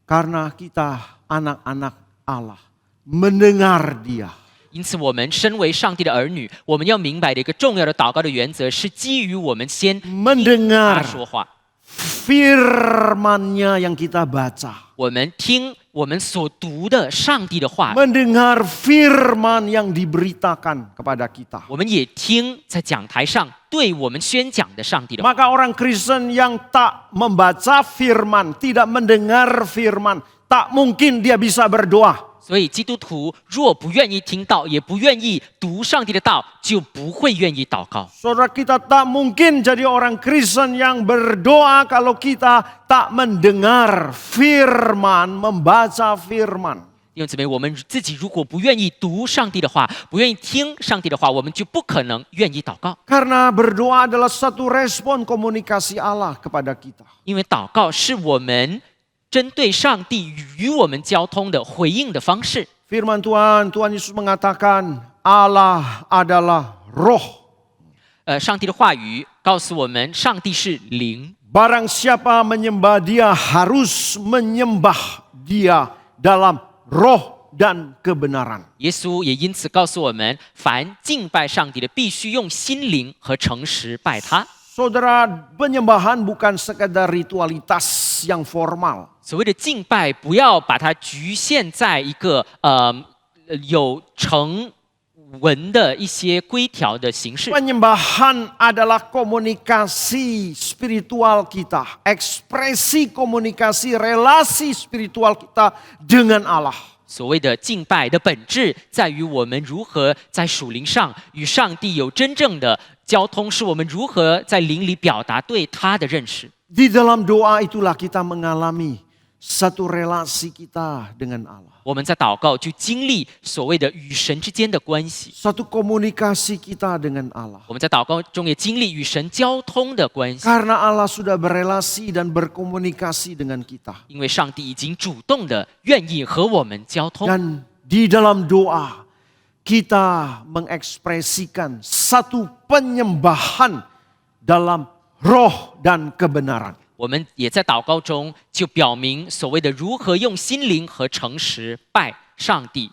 karena kita anak-anak Allah mendengar dia. 因此，我们身为上帝的儿女，我们要明白的一个重要的祷告的原则是基于我们先听他 Mendengar 说话， firman-Nya yang kita baca. 我们听我们所读的上帝的话， Mendengar firman yang diberitakan kepada kita. 我们也听在讲台上对我们宣讲的上帝的话。 Maka orang Kristen yang tak membaca firman, tidak mendengar firman, tak mungkin dia bisa berdoa. 所以，基督徒若不愿意听到，也不愿意读上帝的道，就不会愿意祷告。 Saudara, kita tak mungkin jadi orang Kristen yang berdoa kalau kita tak mendengar firman, membaca firman. 弟兄姊妹，我们自己如果不愿意读上帝的话，不愿意听上帝的话，我们就不可能愿意祷告。 Karena berdoa adalah satu respon komunikasi Allah kepada kita. 因为祷告是我们针对上帝与我们交通的回应的方式。 Firman Tuhan Yesus mengatakan Allah adalah roh. 上帝的话语告诉我们，上帝是灵。 Barang siapa menyembah dia harus menyembah dia dalam roh dan kebenaran. 耶稣也因此告诉我们，凡敬拜上帝的，必须用心灵和诚实拜他。 Saudara, penyembahan bukan sekedar ritualitas yang formal. 所谓的敬拜，不要把它局限在一个有成文的一些规条的形式。 Penyembahan adalah komunikasi spiritual kita, ekspresi komunikasi relasi spiritual kita dengan Allah. 所谓的敬拜的本质，在于我们如何在属灵上与上帝有真正的交通，是我们如何在灵里表达对他的认识。 Di dalam doa itulah kita mengalami satu relasi kita dengan Allah. 我们在祷告就经历所谓的与神之间的关系， Satu komunikasi kita dengan Allah. 我们在祷告中也经历与神交通的关系， Karena Allah sudah berelasi dan berkomunikasi dengan kita. 因为上帝已经主动的愿意和我们交通。 Dan di dalam doa kita mengekspresikan satu penyembahan dalam roh dan kebenaran. 我们也在祷告中就表明所谓的如何用心灵和诚实拜上帝。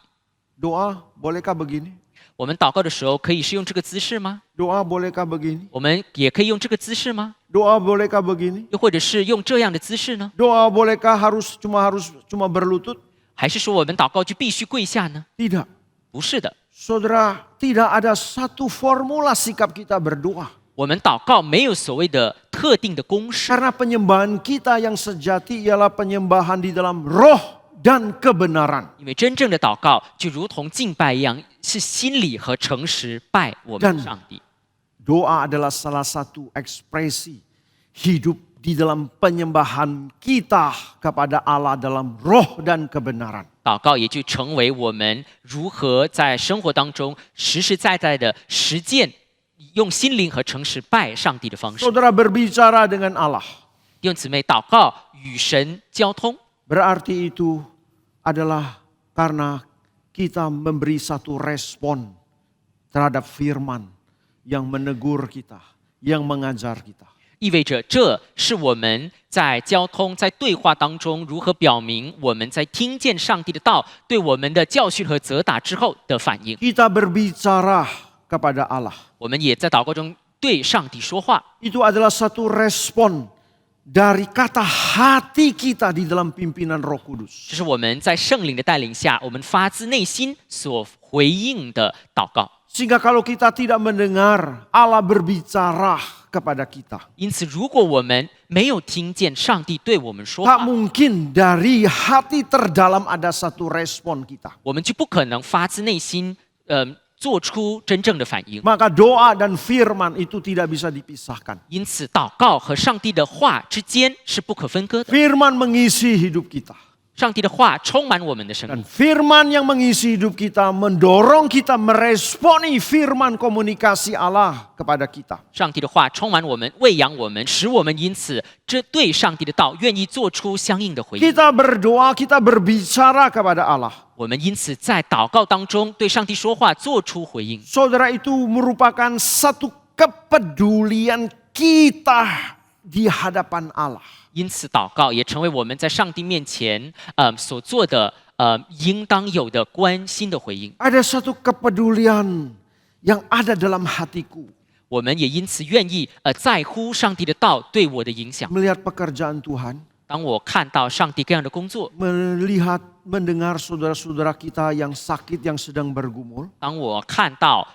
Doa bolehkah begini? 我们祷告的时候可以是用这个姿势吗？ Doa bolehkah begini? 我们也可以用这个姿势吗？ Doa bolehkah begini? 又或者是用这样的姿势呢？ Doa bolehkah harus cuma berlutut? 还是说我们祷告就必须跪下呢？ Tidak. 不是的， Saudara, tidak ada satu formula sikap kita berdoa. 我们祷告没有所谓的特定的公式， Karena penyembahan kita yang sejati ialah penyembahan di dalam roh dan kebenaran. 因为真正的祷告就如同敬拜一样，是心里和诚实拜我们的上帝。 Doa adalah salah satu ekspresi hidup di dalam penyembahan kita kepada Allah dalam roh dan kebenaran. 祷告也就成为我们如何在生活当中实实在在的实践，用心灵和诚实拜上帝的方式。 Saudara berbicara dengan Allah. 弟兄姊妹，祷告与神交通， Berarti itu adalah karena kita memberi satu respon terhadap firman yang menegur kita, yang mengajar kita. 意味着这是我们在交通、在对话当中如何表明我们在听见上帝的道对我们的教训和责打之后的反应。 Kita berbicara kepada Allah. 我们也在祷告中对上帝说话， Itu adalah satu respon dari kata hati kita di dalam pimpinan Roh Kudus. 这是我们在圣灵的带领下，我们发自内心所回应的祷告。 Sehingga kalau kita tidak mendengar Allah berbicara kepada kita, 因此，如果我们没有听见上帝对我们说 tak 话， mungkin dari hati terdalam ada satu respon kita. 我们就不可能发自内心，做出真正的反应。 Maka doa dan firman itu tidak bisa dipisahkan. 因此，祷告和上帝的话之间是不可分割的。 Firman mengisi hidup kita. 上帝的话充满我们的生命， Dan firman yang mengisi hidup kita mendorong kita meresponi firman komunikasi Allah kepada kita. 上帝的话充满我们，喂养我们，使我们因此这对上帝的道愿意做出相应的回应。 Kita berdoa, kita berbicara kepada Allah. 我们因此在祷告当中对上帝说话，做出回应。 Saudara, itu merupakan satu kepedulian kita di hadapan Allah. 因此，祷告也成为我们在上帝面前所做的应当有的关心的回应。 Ada satu kepedulian yang ada dalam hatiku 我们也因此愿意在乎上帝的道对我的影响。 melihat pekerjaan Tuhan, 当我看到上帝各样的工作， mendengar saudara-saudara kita yang sakit, yang sedang bergumul, 当我看到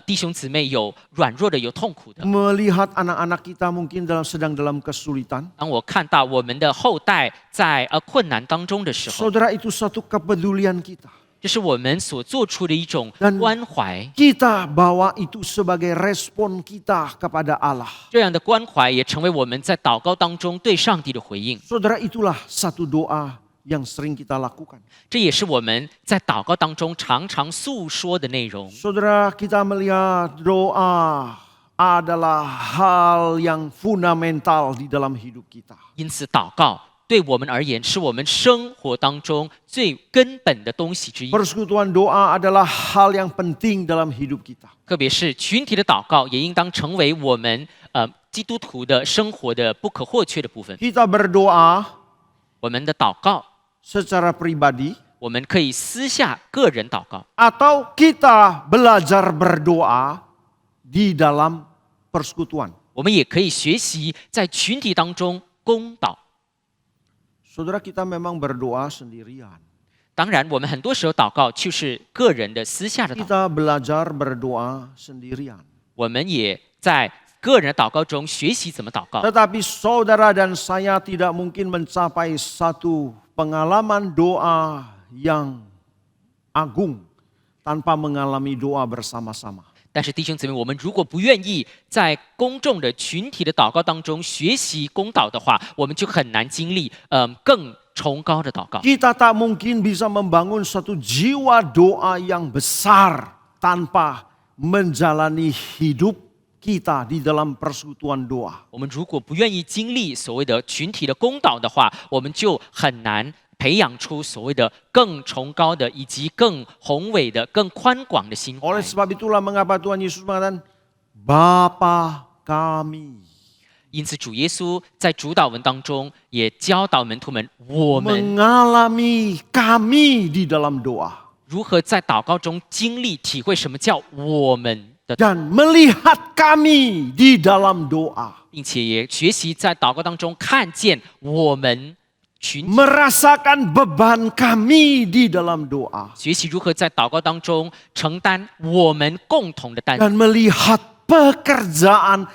弟兄姊妹有软弱的、有痛苦的， melihat anak-anak kita mungkin sedang dalam kesulitan. 当我看到我们的后代在困难当中的时候， Saudara, itu satu kepedulian kita. 这是我们所做出的一种 Dan 关怀。 Kita bawa itu sebagai respon kita kepada Allah. 这样的关怀也成为我们在祷告当中对上帝的回应。 Saudara, itulah satu doa yang sering kita lakukan. 这也是我们在祷告当中常常诉说的内容。 Saudara, kita melihat doa adalah hal yang fundamental di dalam hidup kita. 因此，祷告对我们而言是我们生活当中最根本的东西之一。 Persekutuan doa adalah hal yang penting dalam hidup kita. 特别是群体的祷告，也应当成为我们基督徒的生活的不可或缺的部分。 Kita berdoa 我们的祷告， secara pribadi 我们可以私下个人祷告， atau kita belajar berdoa di dalam persekutuan. 我们也可以学习在群体当中攻祷。 Saudara, kita memang berdoa sendirian. 当然，我们很多时候祷告就是个人的私下的祷告， Kita belajar berdoa sendirian. 我们也在个人的祷告中学习怎么祷告。 Tetapi saudara dan saya tidak mungkin mencapai satu pengalaman doa yang agung tanpa mengalami doa bersama-sama. 但是弟兄姊妹，我们如果不愿意在公众的群体的祷告当中学习攻祷的话，我们就很难经历更崇高的祷告。 Kita tak mungkin bisa membangun satu jiwa doa yang besar tanpa menjalani hidup kita di dalam persekutuan doa. 我们如果不愿意经历所谓的群体的攻祷的话，我们就很难培养出所谓的更崇高的以及更宏伟的、更宽广的心怀 Oleh。sebab itulah mengapa Tuhan Yesus mengatakan, Bapa kami. 因此，主耶稣在主祷文当中也教导门徒们，我们 Mengalami kami di dalam doa. 如何在祷告中经历、体会什么叫我们的， Dan melihat kami di dalam doa. 并且也学习在祷告当中看见我们群体， Merasakan beban kami di dalam doa. 学习如何在祷告当中承担我们共同的担子。 Dan melihat pekerjaan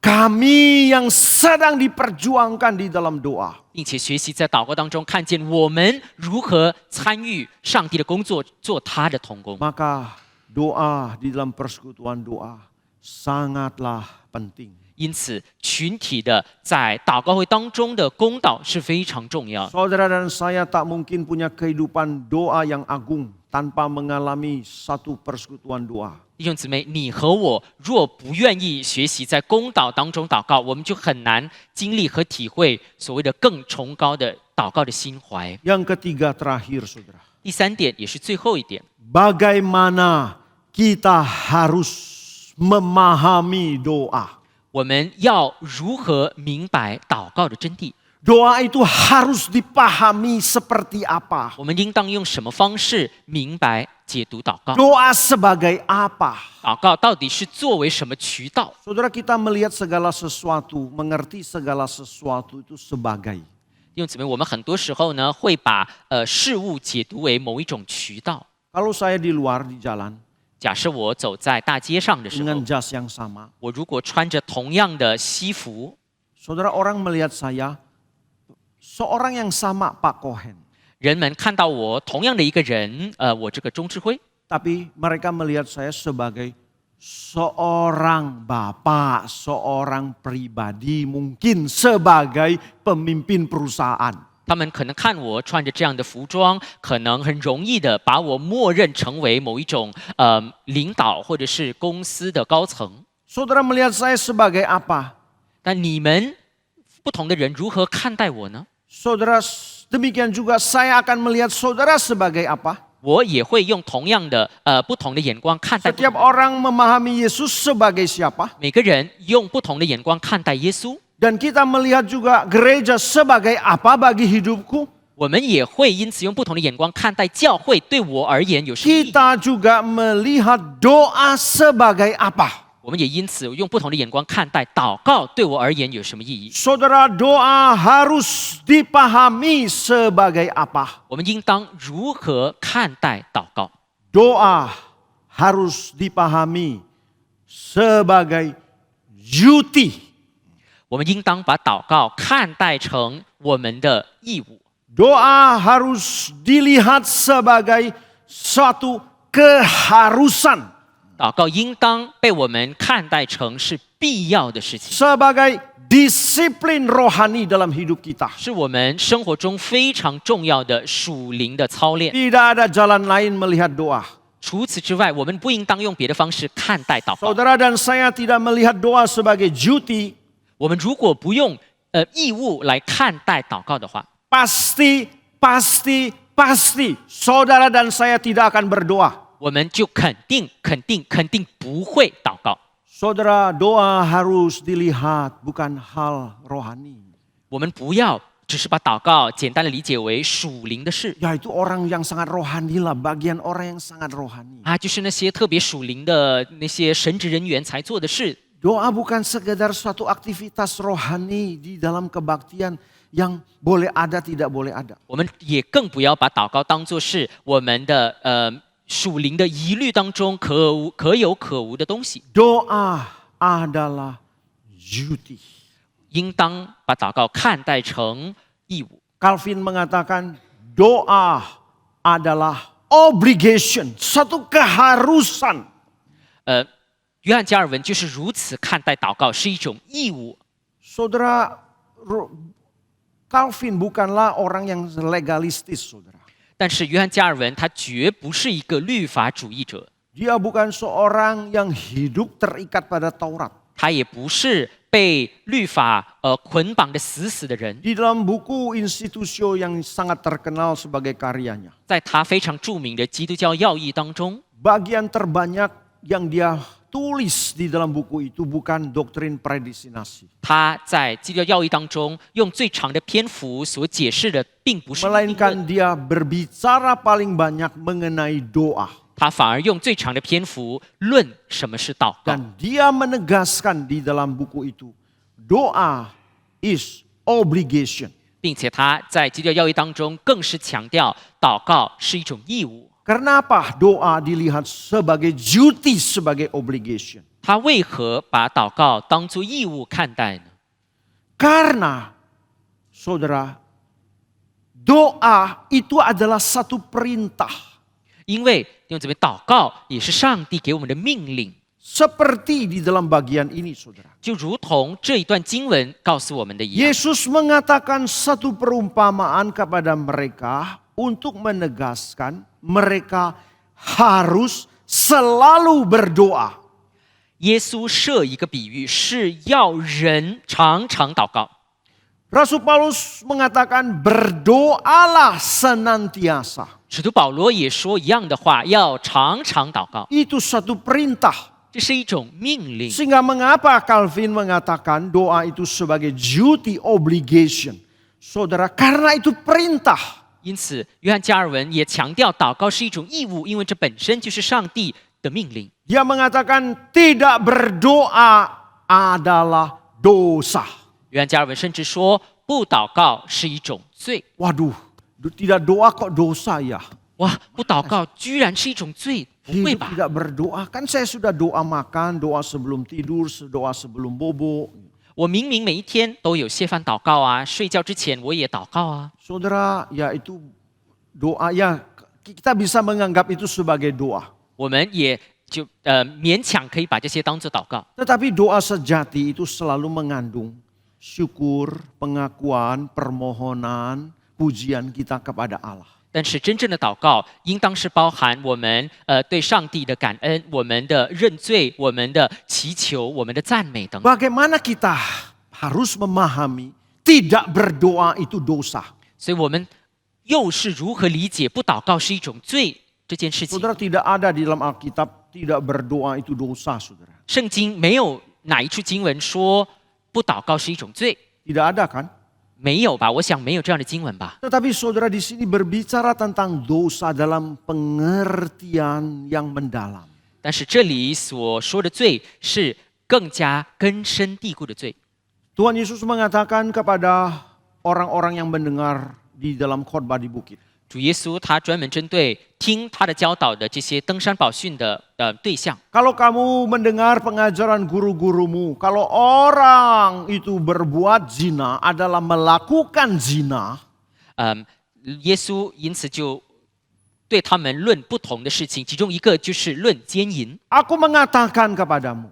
kami yang sedang diperjuangkan di dalam doa. 并且学习在祷告当中看见我们如何参与上帝的工作，做他的同工。 Maka doa di dalam persekutuan doa sangatlah penting. 因此，群体的在祷告会当中的公祷是非常重要。 Saudara dan saya tak mungkin punya kehidupan doa yang agung tanpa mengalami satu persekutuan doa. 弟兄姊妹，你和我若不愿意学习在公祷当中祷告，我们就很难经历和体会所谓的更崇高的祷告的心怀。 Yang ketiga terakhir saudara. 第三点也是最后一点， Bagaimana kita harus memahami doa. 我们要如何明白祷告的真谛？ Doa itu harus dipahami seperti apa. 我们应当用什么方式明白解读祷告？ Doa sebagai apa? 祷告到底是作为什么渠道？ Saudara, kita melihat segala sesuatu, mengerti segala sesuatu itu sebagai. 弟兄姊妹，我们很多时候呢会把事物解读为某一种渠道。 Kalau saya di luar di jalan 假设我走在大街上的时候 dengan，jas yang sama, 我如果穿着同样的西服， saudara orang melihat saya seorang yang sama Pak Cohen. 人们看到我同样的一个人，我这个钟志辉， Tapi mereka melihat saya sebagai seorang bapak, seorang pribadi, mungkin sebagai pemimpin perusahaan. 他们可能看我穿着这样的服装，可能很容易的把我默认成为某一种领导或者是公司的高层。 Saudara melihat saya sebagai apa? 但你们不同的人如何看待我呢？ Saudara, demikian juga saya akan melihat saudara sebagai apa? 我也会用同样的不同的眼光看待不同 Setiap orang memahami Yesus sebagai siapa? 每个人用不同的眼光看待耶稣， Dan kita melihat juga gereja sebagai apa bagi hidupku? 我们也会因此用不同的眼光看待教会对我而言有什么意义。 Kita juga melihat doa sebagai apa? 我们也因此用不同的眼光看待祷告对我而言有什么意义。 Saudara, doa harus dipahami sebagai apa? 我们应当如何看待祷告？ Doa harus dipahami sebagai duty. 我们应当把祷告看待成我们的义务。 Doa harus dilihat sebagai suatu keharusan. 祷告应当被我们看待成是必要的事情， Sebagai disiplin rohani dalam hidup kita. 是我们生活中非常重要的属灵的操练。 Tidak ada jalan lain melihat doa. 除此之外，我们不应当用别的方式看待祷告。 Saudara dan saya tidak melihat doa sebagai duty. 我们如果不用义务来看待祷告的话， Pasti saudara dan saya tidak akan berdoa. 我们就肯定不会祷告。 Saudara, doa harus dilihat bukan hal rohani. 我们不要只是把祷告简单的理解为属灵的事 Yaitu orang yang sangat rohani lah, bagian orang yang sangat rohani. 啊，就是那些特别属灵的那些神职人员才做的事。 Doa bukan sekedar suatu aktivitas rohani di dalam kebaktian yang boleh ada tidak boleh ada. 我们也更不要把祷告当作是我们的属灵的疑虑当中可有可无的东西。 Doa adalah duty. 应当把祷告看待成义务。 Calvin mengatakan doa adalah obligation, satu keharusan. 约翰加尔文就是如此看待祷告，是一种义务。 Saudara, Calvin bukanlah orang yang legalistis, saudara. 但是约翰加尔文他绝不是一个律法主义者， Dia bukan seorang yang hidup terikat pada Taurat. 他也不是被律法捆绑的死死的人。 Di dalam buku Institutio yang sangat terkenal sebagai karyanya, 在他非常著名的基督教要义当中， bagian terbanyak yang dia tulis di dalam buku itu bukan doktrin predestinasi, 他在基督教要义当中用最长的篇幅所解释的，并不是命令论， melainkan dia berbicara paling banyak mengenai doa. 他反而用最长的篇幅论什么是祷告。 Dan dia menegaskan di dalam buku itu, doa is obligation. 并且他在基督教要义当中更是强调，祷告是一种义务。 Kenapa doa dilihat sebagai duty, sebagai obligation? 他为何把祷告当作义务看待呢？ Karena, saudara, doa itu adalah satu perintah. 因为弟兄姊妹，祷告也是上帝给我们的命令， Seperti di dalam bagian ini, saudara. 就如同这一段经文告诉我们的一样。 Yesus mengatakan satu perumpamaan kepada mereka untuk menegaskan mereka harus selalu berdoa. 耶稣设一个比喻，是要人常常祷告。 Rasul Paulus mengatakan berdoalah senantiasa. 使徒保罗也说一样的话，要常常祷告， Itu satu perintah. 这是一种命令。 Sehingga mengapa Calvin mengatakan doa itu sebagai duty obligation? Saudara, karena itu perintah. 因此，约翰加尔文也强调，祷告是一种义务，因为这本身就是上帝的命令。 Dia mengatakan tidak berdoa adalah dosa. 约翰加尔文甚至说，不祷告是一种罪。 Waduh, tidak doa kok dosa ya? 哇，不祷告居然是一种罪，不会 Hidup 吧？ tidak berdoa, kan saya sudah doa makan, doa sebelum tidur, doa sebelum bobo. 我明明每一天都有谢饭祷告啊，睡觉之前我也祷告啊。 Saudara, ya itu doa ya, kita bisa menganggap itu sebagai doa. 我们也就勉强可以把这些当作祷告。 Tetapi doa sejati itu selalu mengandung syukur, pengakuan, permohonan, pujian kita kepada Allah. 但是真正的祷告，应当是包含我们对上帝的感恩、我们的认罪、我们的祈求、我们的赞美等。 Bagaimana kita harus memahami tidak berdoa itu dosa? 所以我们又是如何理解不祷告是一种罪这件事情？ Saudara, tidak ada di dalam Alkitab tidak berdoa itu dosa, saudara. 圣经没有哪一处经文说不祷告是一种罪， Tidak ada kan? 没有吧？我想没有这样的经文吧。 Tetapi saudara di sini berbicara tentang dosa dalam pengertian yang mendalam. 但是这里所说的罪是更加根深蒂固的罪。 Tuhan Yesus mengatakan kepada orang-orang yang mendengar di dalam khotbah di bukit. 主耶稣他专门针对听他的教导的这些登山宝训的对象。 Kalau kamu mendengar pengajaran guru-gurumu, kalau orang itu berbuat zina adalah melakukan zina, 耶稣因此就对他们论不同的事情，其中一个就是论奸淫。 aku mengatakan kepadamu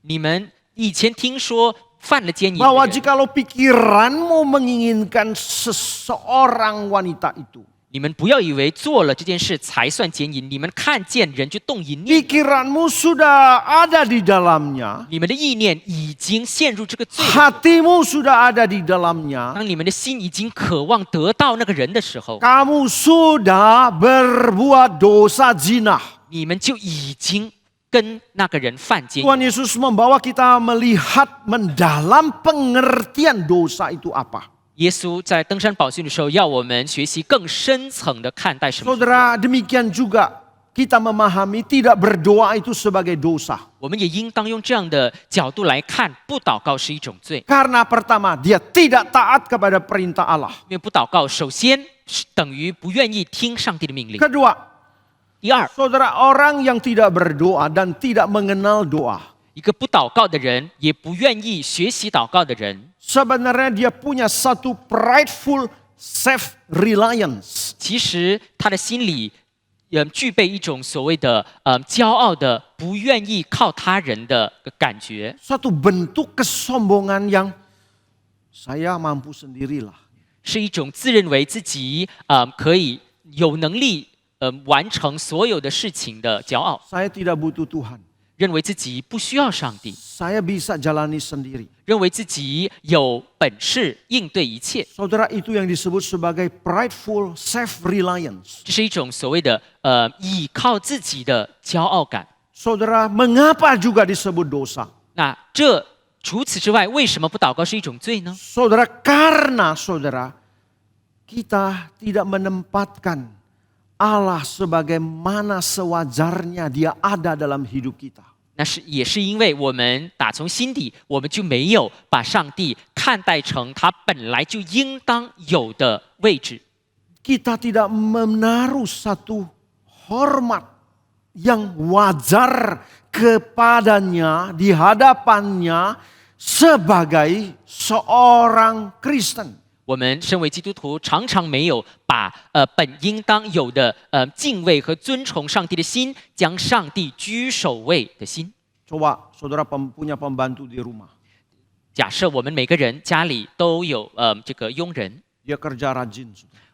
你们以前听说犯了奸淫的 bahwa 人， jikalau pikiranmu menginginkan seseorang wanita itu, 你们不要以为做了这件事才算奸淫，你们看见人就动淫念， pikiranmu sudah ada di dalamnya, 你们的意念已经陷入这个罪。 hatimu sudah ada di dalamnya, 当你们的心已经渴望得到那个人的时候， kamu sudah berbuat dosa zina. 你们就已经跟那个人犯奸淫。 Tuhan Yesus membawa kita melihat mendalam pengertian dosa itu apa. 耶稣在登山宝训的时候，要我们学习更深层的看待什么是罪。 Saudara, demikian juga kita memahami tidak berdoa itu sebagai dosa. 我们也应当用这样的角度来看，不祷告是一种罪。 Karena pertama, dia tidak taat kepada perintah Allah. 因为不祷告，首先是等于不愿意听上帝的命令。 Kedua, 第二， saudara, orang yang tidak berdoa dan tidak mengenal doa, 一个不祷告的人，也不愿意学习祷告的人， sebenarnya dia punya satu prideful self-reliance. 其实他的心里具备一种所谓的骄傲的、不愿意靠他人的感觉， Satu bentuk kesombongan yang saya mampu sendirilah. 是一种自认为自己可以有能力完成所有的事情的骄傲， Saya tidak butuh Tuhan. 认为自己不需要上帝， Saya bisa jalani sendiri. 认为自己有本事应对一切。 Saudara, itu yang disebut sebagai prideful self-reliance. 这是一种所谓的倚靠自己的骄傲感。 Saudara, mengapa juga disebut dosa? 那除此之外，为什么不祷告是一种罪呢？ Saudara, karena saudara, kita tidak menempatkan Allah sebagaimana sewajarnya Dia ada dalam hidup kita. 也是因为我们打从心底，我们就没有把上帝看待成他本来就应当有的位置。 Kita tidak menaruh satu hormat yang wajar kepadanya di hadapannya sebagai seorang Kristen. 我们身为基督徒，常常没有把本应当有的敬畏和尊崇上帝的心，将上帝居首位的心。 Coba saudara punya pembantu di rumah. 假设我们每个人家里都有这个佣人， Dia kerja rajin,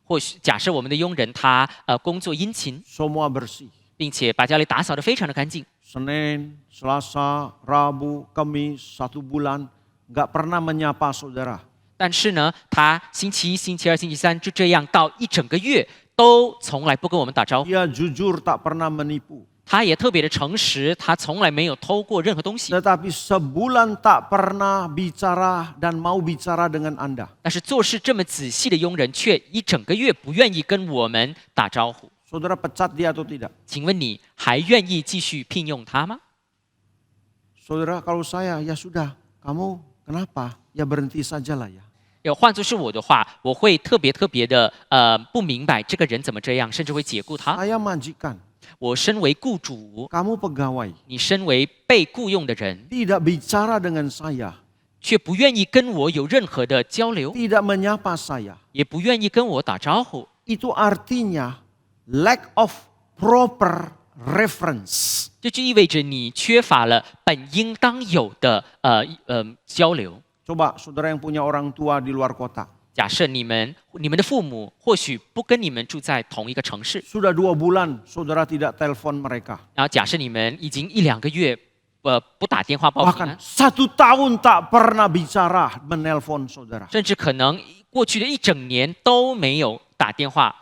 或许假设我们的佣人他工作殷勤， semua bersih. 并且把家里打扫得非常的干净。 Senin, Selasa, Rabu, Kamis, 1 bulan, nggak pernah menyapa saudara. 但是呢，他星期一、星期二、星期三就这样到一整个月都从来不跟我们打招呼。 Dia jujur tak pernah menipu. 他也特别的诚实，他从来没有偷过任何东西。 Tetapi sebulan tak pernah bicara dan mau bicara dengan Anda. 但是做事这么仔细的佣人，却一整个月不愿意跟我们打招呼。 Saudara pecat dia atau tidak? 请问你还愿意继续聘用他吗？ Saudara, kalau saya, ya sudah. Kamu kenapa? Ya berhenti sajalah ya. 要换作是我的话，我会特别的不明白这个人怎么这样，甚至会解雇他。 Saya majikan. 我身为雇主， Kamu pegawai. 你身为被雇佣的人， Tidak bicara dengan saya. 却不愿意跟我有任何的交流， Tidak menyapa saya. 也不愿意跟我打招呼。 Itu artinya lack of proper reference. 这就意味着你缺乏了本应当有的交流。 Coba saudara yang punya orang tua di luar kota. 假设你们的父母或许不跟你们住在同一个城市， Sudah 2 bulan saudara tidak telepon mereka. 然后假设你们已经1-2个月不打电话报平 Bahkan 安， 1 tahun tak pernah bicara menelpon saudara. 甚至可能过去的一整年都没有打电话。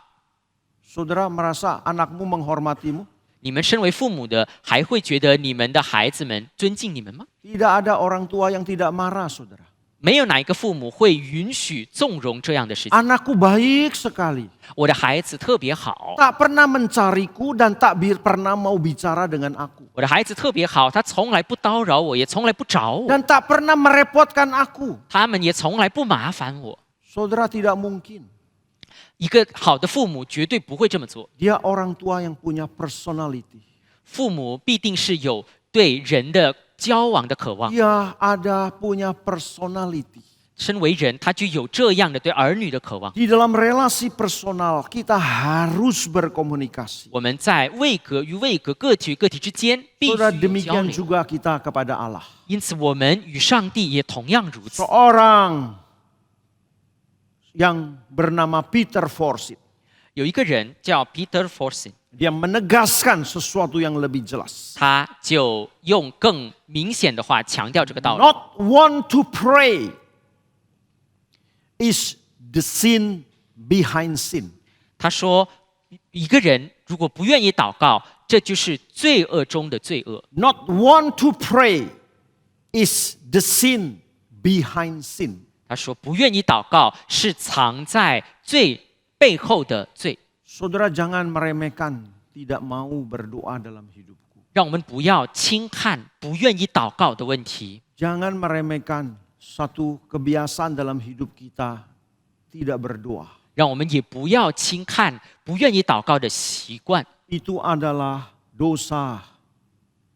Saudara merasa anakmu menghormatimu? 你们身为父母的，还会觉得你们的孩子们尊敬你们吗？ Tidak ada orang tua yang tidak marah saudara. 没有哪一个父母会允许纵容这样的事情。 Anakku baik sekali. 我的孩子特别好， Tak pernah mencariku dan tak pernah mau bicara dengan aku. 我的孩子特别好，他从来不叨扰我，也从来不找我， Dan tak pernah merepotkan aku. 他们也从来不麻烦我。 Saudara, tidak mungkin. 一个好的父母绝对不会这么做， Dia orang tua yang punya personality. 父母必定是有对人的交往的渴望。 Dia ada punya personality. 身为人，他就有这样的对儿女的渴望。 Di dalam relasi personal kita harus berkomunikasi. 我们在位格与位格、个体与个体之间必须 Saudara, 有交 demikian 流。 juga kita kepada Allah. 因此，我们与上帝也同样如此。 Seorang yang bernama Peter Forsyth. 有一个人叫 Peter Forsyth， Dia menegaskan sesuatu yang lebih jelas. 他就用更明显的话强调这个道理。 Not want to pray is the sin behind sin. 他说，一个人如果不愿意祷告，这就是罪恶中的罪恶。 Not want to pray is the sin behind sin. 他说，不愿意祷告是藏在罪背后的罪。 Saudara, jangan meremehkan tidak mau berdoa dalam hidupku. 让我们不要轻看不愿意祷告的问题， Jangan meremehkan satu kebiasaan dalam hidup kita tidak berdoa. 让我们也不要轻看不愿意祷告的习惯。 Itu adalah dosa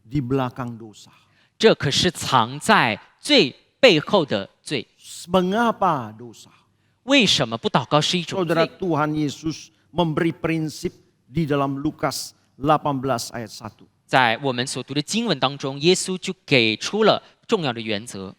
di belakang dosa. 这可是藏在罪背后的罪。 Mengapa dosa? 为什么不祷告是一种 Saudara, 罪？ Tuhan Yesus memberi prinsip di dalam Lukas 18 ayat 1. 在我们所读的经文当中，耶稣就给出了重要的原则。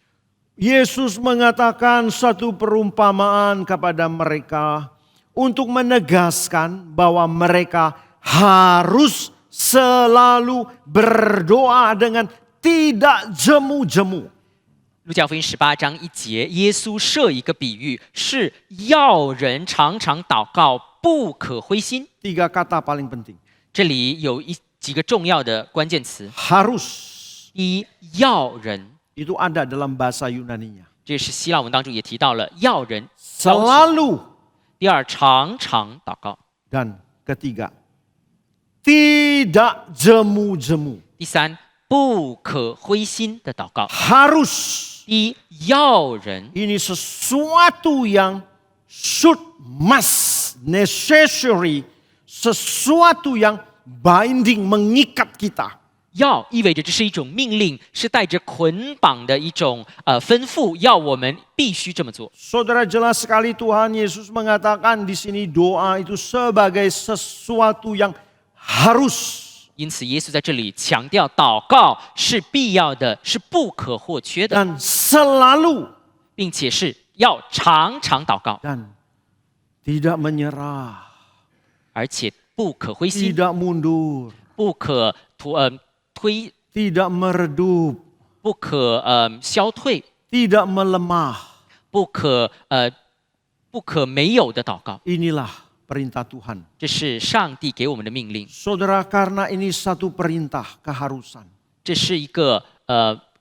Yesus mengatakan satu perumpamaan kepada mereka untuk menegaskan bahwa mereka harus selalu berdoa dengan tidak jemu-jemu. 路加福音18章1节，耶稣设一个比喻，是要人常常祷告，不可灰心。 Tiga kata paling penting. 这里有几个重要的关键词。 Harus 第一，要人， itu ada dalam bahasa Yunani-nya. 这是希腊文当中也提到了要人。 Selalu. 第二，常常祷告。 Dan ketiga, tidak jemu-jemu. 第三，不可灰心的祷告。 Harus. 第一，要人， Ini sesuatu yang should, must, necessary. Sesuatu yang binding, mengikat kita. 要意味着这是一种命令，是带着捆绑的一种吩咐，要我们必须这么做。 Saudara, jelas sekali Tuhan Yesus mengatakan di sini doa itu sebagai sesuatu yang harus. 因此，耶稣在这里强调，祷告是必要的，是不可或缺的， Dan selalu. 并且是要常常祷告， Dan tidak menyerah. 而且不可灰心， Tidak mundur. 不可推， Tidak meredup. 不可消退， Tidak melemah. 不可没有的祷告。 Inilah perintah Tuhan. 这是上帝给我们的命令， Saudara, karena ini satu perintah keharusan. 这是一个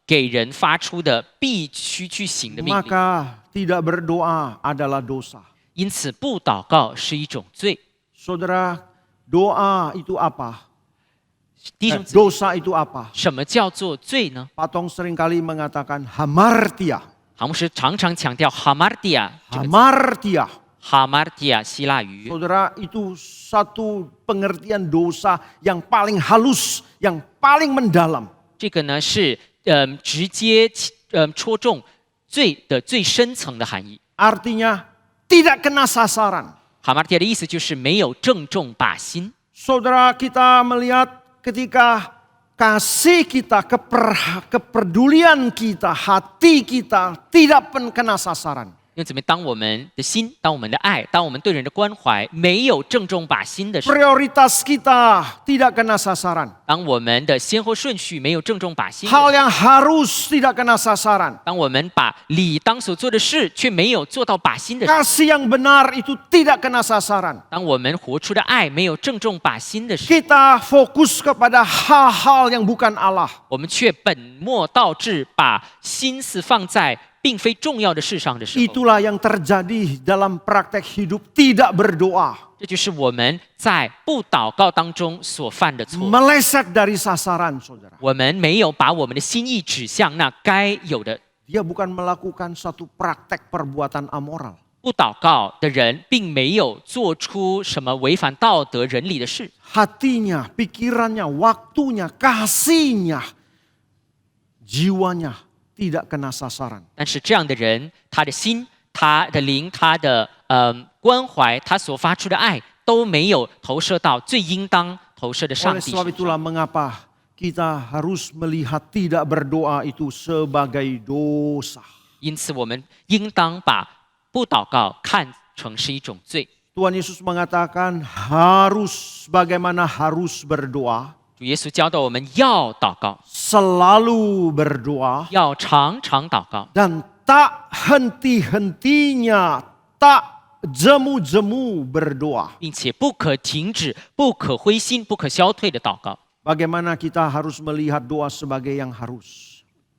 给人发出的必须去行的命令。 Maka tidak berdoa adalah dosa. 因此，不祷告是一种罪。 Saudara, doa itu apa? 弟兄姊妹， Dosa itu apa? 什么叫做罪呢？ Patong seringkali mengatakan hamartia. 航牧师常常强调 hamartia 这个字 Hamartia. hamartia 希腊语， Saudara, itu satu pengertian dosa yang paling halus, yang paling mendalam. 这个呢是直接戳中罪的最深层的含义。 Artinya tidak kena sasaran. hamartia 的意思就是没有正中靶心。 Saudara, kita melihat ketika kasih kita, kepedulian kita, hati kita tidak kena sasaran. 因此，当我们的心、当我们的爱、当我们对人的关怀没有正中靶心的时候， Prioritas kita tidak kena sasaran. 当我们的先后顺序没有正中靶心的时 Hal 候， yang harus tidak kena sasaran. 当我们把理当所做的事却没有做到靶心的时候， Kasih yang benar itu tidak kena sasaran. 当我们活出的爱没有正中靶心的时候， Kita fokus kepada hal-hal yang bukan Allah. 我们却本末倒置，把心思放在并非重要的事上的时候， Itulah yang terjadi dalam praktek hidup tidak berdoa. 这就是我们在不祷告当中所犯的错。 Meleset dari sasaran, saudara. 我们没有把我们的心意指向那该有的。 Dia bukan melakukan satu praktek perbuatan amoral. 不祷告的人，并没有做出什么违反道德伦理的事。 Hatinya, pikirannya, waktunya, kasihnya, jiwanya tidak kena sasaran. 但是这样的人，他的心、他的灵、他的关怀，他所发出的爱，都没有投射到最应当投射的上 Oleh 帝 sebab 身上。 itulah mengapa kita harus melihat tidak berdoa itu sebagai dosa. 因此，我们应当把不祷告看成是一种罪。 Tuhan Yesus mengatakan harus bagaimana harus berdoa, 主耶稣教导我们要祷告， selalu berdoa 要常常祷告， dan tak henti-hentinya, tak jemu-jemu berdoa. 并且不可停止、不可灰心、不可消退的祷告。 Bagaimana kita harus melihat doa sebagai yang harus?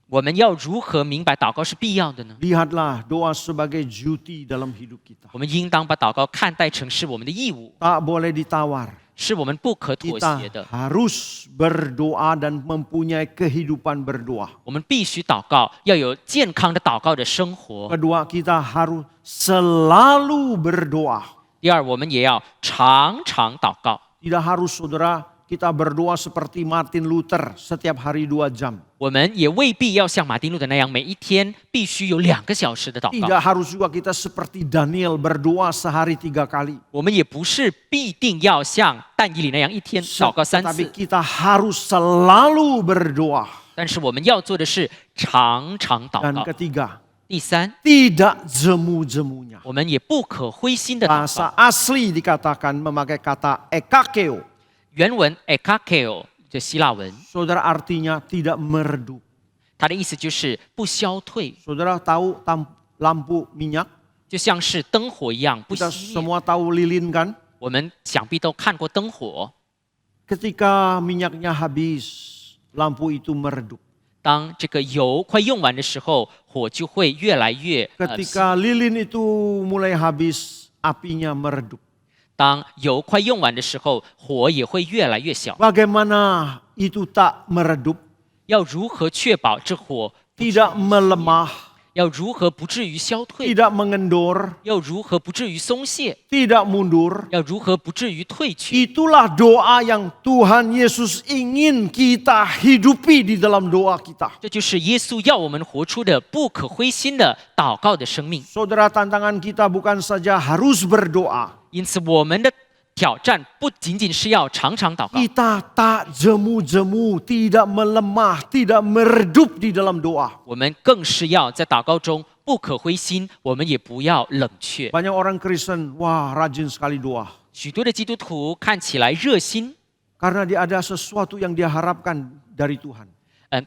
我们要如何明白祷告是必要的呢？ Lihatlah doa sebagai duty dalam hidup kita. 我们应当把祷告看待成是我们的义务， Tak boleh ditawar. 是我们不可妥协 Kita 的。 harus berdoa dan mempunyai kehidupan berdoa. 我们必须祷告，要有健康的祷告的生活。 Kedua, kita harus selalu berdoa. 第二，我们也要常常祷告， Tidak harus saudara kita berdoa seperti Martin Luther setiap hari 2 jam. 我们也未必要像马丁路德那样，每一天必须有2个小时的祷 Tidak 告。 harus juga kita seperti Daniel berdoa sehari 3 kali. 我们也不是必定要像但以理那样一天祷告3 Tetapi 次， kita harus selalu berdoa. 但是我们要做的是常常祷 Dan 告。 ketiga, 第三， tidak jemu-jemunya. 我们也不可灰心的祷 Bahasa 告。 asli dikatakan memakai kata ekakeo. 原文 ekakeo 这希腊文， Saudara, artinya tidak meredup. 它的意思就是不消退， Saudara tahu lampu minyak? 就像是灯火一样不 Kita 熄灭。 semua tahu lilin kan? 我们想必都看过灯火， Ketika minyaknya habis, lampu itu meredup. 当这个油快用完的时候，火就会越来越Ketika lilin itu mulai habis, apinya meredup. 当油快用完的时候，火也会越来越小。 Bagaimana itu tak meredup? 要如何确保这火 Tidak melemah, 要如何不至于消退？ tidak mengendor, 要如何不至于松懈？ tidak mundur. 要如何不至于退却？ Itulah doa yang Tuhan Yesus ingin kita hidupi di dalam doa kita. 这就是耶稣要我们活出的不可灰心的祷告的生命。 Saudara, tantangan kita bukan saja harus berdoa. 因此，我们的挑战不仅仅是要常常祷告， Kita tak jemu-jemu, tidak melemah, tidak meredup di dalam doa. 我们更是要在祷告中不可灰心，我们也不要冷却。 Banyak orang Kristen, wah rajin sekali doa. 许多的基督徒看起来热心， Karena dia ada sesuatu yang dia harapkan dari Tuhan.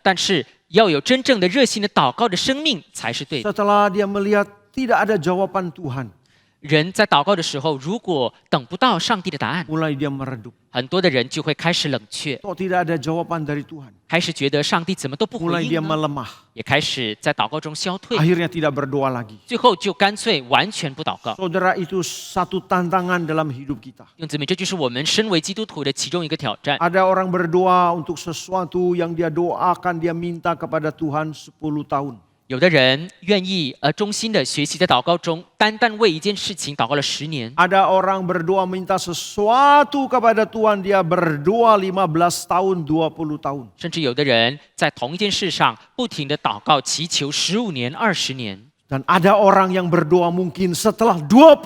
但是要有真正的热心的祷告的生命才是对的。 Setelah dia melihat tidak ada jawaban Tuhan, 人在祷告的时候，如果等不到上帝的答案， mulai dia meredup. 很多的人就会开始冷却， Kok tidak ada jawaban dari Tuhan? 开始觉得上帝怎么都不回 Mulai dia 应呢？ melemah. 也开始在祷告中消退， Akhirnya tidak berdoa lagi. 最后就干脆完全不祷告。 Saudara, itu satu tantangan dalam hidup kita. 弟兄姊妹，这就是我们身为基督徒的其中一个挑战。 Ada orang berdoa untuk sesuatu yang dia doakan, dia minta kepada Tuhan 10 tahun. 有的人愿意忠心的学习，在祷告中单单为一件事情祷告了10年。 Ada orang berdoa minta sesuatu kepada Tuhan, dia berdoa 15 tahun, 20 tahun. 甚至有的人在同一件事上不停的祷告祈求15年、20年。 Dan ada orang yang berdoa mungkin setelah 25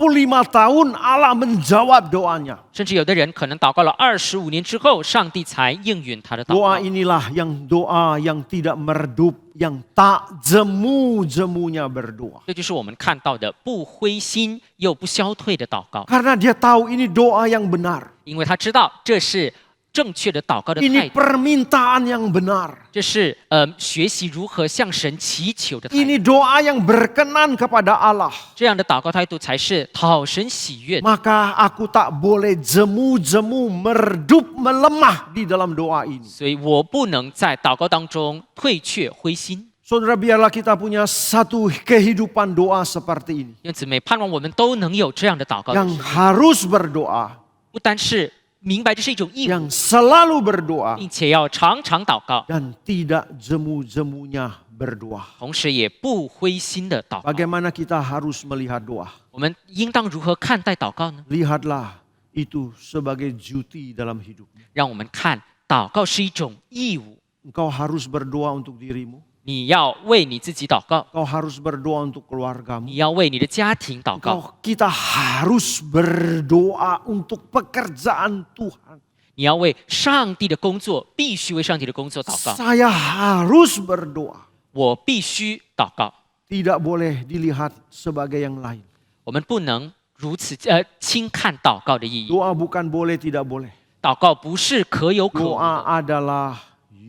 tahun Allah menjawab doanya. 甚至有的人可能祷告了25年之后，上帝才应允他的祷 Doa 告。 inilah doa yang tidak meredup, yang tak jemu-jemunya berdoa. 这就是我们看到的不灰心又不消退的祷告， Karena dia tahu ini doa yang benar. 因为他知道这是正确的祷告的态 Ini 度， permintaan yang benar. 这是学习如何向神祈求的态度。 Ini doa yang berkenan kepada Allah. 这样的祷告态度才是讨神喜悦。 Maka aku tak boleh jemu-jemu, meredup, melemah di dalam doa ini. 所以我不能在祷告当中退却灰心。 Saudara, biarlah kita punya satu kehidupan doa seperti ini. 弟兄姊妹，盼望我们都能有这样的祷告的 Yang 生命， harus berdoa, 不单是明白这是一种义务， yang selalu berdoa, 并且要常常祷告， dan tidak jemu-jemunya berdoa. 同时也不灰心的祷告。 Bagaimana kita harus melihat doa? 我们应当如何看待祷告呢？ Lihatlah itu sebagai duty dalam hidup. 让我们看祷告是一种义务， Engkau harus berdoa untuk dirimu. 你要为你自己祷告， Engkau harus berdoa untuk keluargamu. 你要为你的家庭祷告， Kita harus berdoa untuk pekerjaan Tuhan. 你要为上帝的工作，必须为上帝的工作祷告。 Saya harus berdoa. 我必须祷告， Tidak boleh dilihat sebagai yang lain. 我们不能如此轻看祷告的意义。 Doa bukan boleh, tidak boleh. 祷告不是可有可无 Doa 的， adalah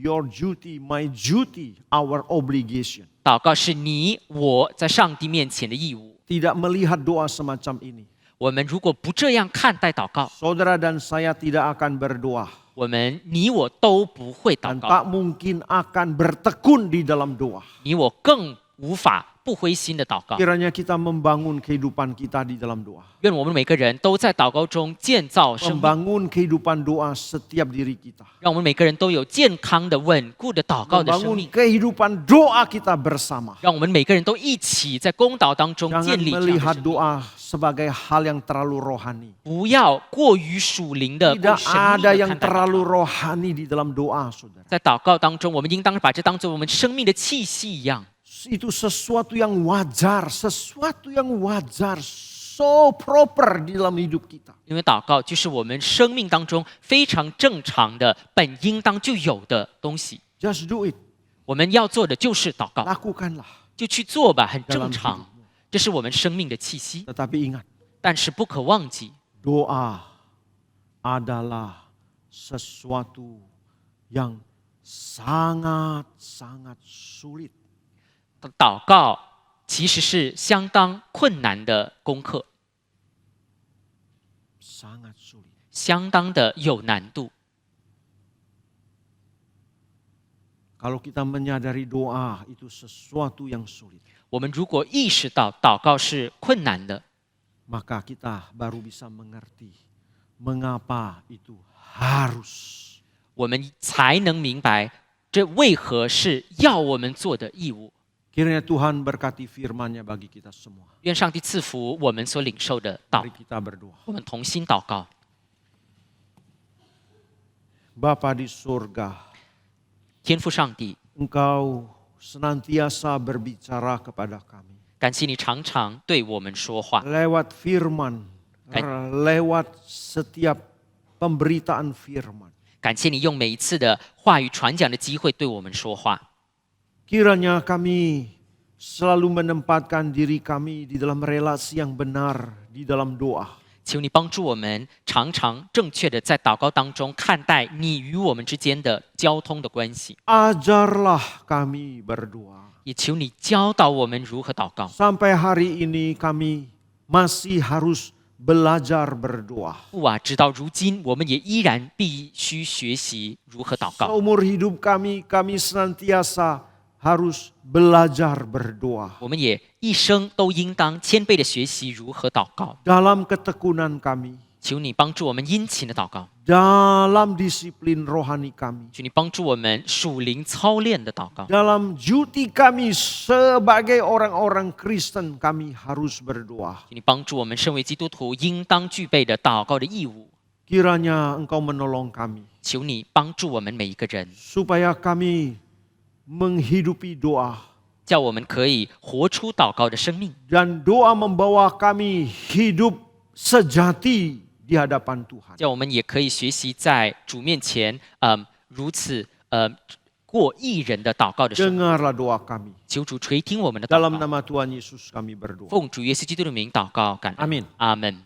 your duty, my duty, our obligation. 祷告是你我在上帝面前的义务。 Tidak melihat doa semacam ini. 我们如果不这样看待祷告， Saudara dan saya tidak akan berdoa. 我们你我都不会祷 Dan 告， tak mungkin akan bertekun di dalam doa. 你我更无法不灰心的祷告。 Kiranya kita membangun kehidupan kita di dalam doa. 愿我们每个人都在祷告中建造生命， Membangun kehidupan doa setiap diri kita. 让我们每个人都有健康的、稳固的祷告的生 Membangun 命， kehidupan doa kita bersama. 让我们每个人都一起在公祷当中 Jangan 建立这样的 melihat 生命。 doa sebagai hal yang terlalu rohani. 不要过于属灵的、过于 Tidak 神秘 ada 的 yang 看待祷 terlalu 告。 rohani di dalam doa, saudara. 在祷告当中，我们应当把这当作我们生命的气息一样。 Itu sesuatu yang wajar, so proper di dalam hidup kita. 因为祷告就是我们生命当中非常正常的、本应当就有的东西。 Just do it. 我们要做的就是祷告， Lakukanlah 就去做吧，很 dalam 正常， hidupmu. 这是我们生命的气息。 Tetapi ingat, 但是不可忘记， doa adalah sesuatu yang sangat-sangat sulit. 祷告其实是相当困难的功课， Sangat sulit. 相当的有难度。 Kalau kita menyadari doa itu sesuatu yang sulit, 我们如果意识到祷告是困难的， maka kita baru bisa mengerti mengapa itu harus. 我们才能明白这为何是要我们做的义务。 Kiranya Tuhan berkati firman-Nya bagi kita semua. 愿上帝赐福我们所领受的道 Mari。kita berdoa. 我们同心祷告， Bapa di surga, 天父上帝， Engkau senantiasa berbicara kepada kami. 感谢你常常对我们说话， Lewat firman, lewat setiap pemberitaan firman. 感谢你用每一次的话语传讲的机会对我们说话。 Kiranya kami selalu menempatkan diri kami di dalam relasi yang benar di dalam doa. 求你帮助我们常常正确的在祷告当中看待你与我们之间的交通的关系， Ajarlah kami berdoa. 也求你教导我们如何祷告。 Sampai hari ini kami masih harus belajar berdoa. 父啊，直到如今，我们也依然必须学习如何祷告。 Seumur hidup kami senantiasa harus belajar berdoa. 我们也一生都应当谦卑的学习如何祷告。 Dalam ketekunan kami, 求你帮助我们殷勤的祷告， dalam disiplin rohani kami, 求你帮助我们属灵操练的祷告， dalam duty kami sebagai orang-orang Kristen kami harus berdoa. 求你帮助我们身为基督徒应当具备的祷告的义务。 Kiranya Engkau menolong kami 求你帮助我们每一个人， supaya kami menghidupi doa 叫我们可以活出祷告的生命， dan doa membawa kami hidup sejati di hadapan Tuhan. 叫我们也可以学习在主面前，如此过义人的祷告的生命。 Dengarlah doa kami. 求主垂听我们的祷 Dalam 告， nama Tuhan Yesus kami berdoa. 奉主耶稣基督的名祷告，感恩。 Amin. 阿门。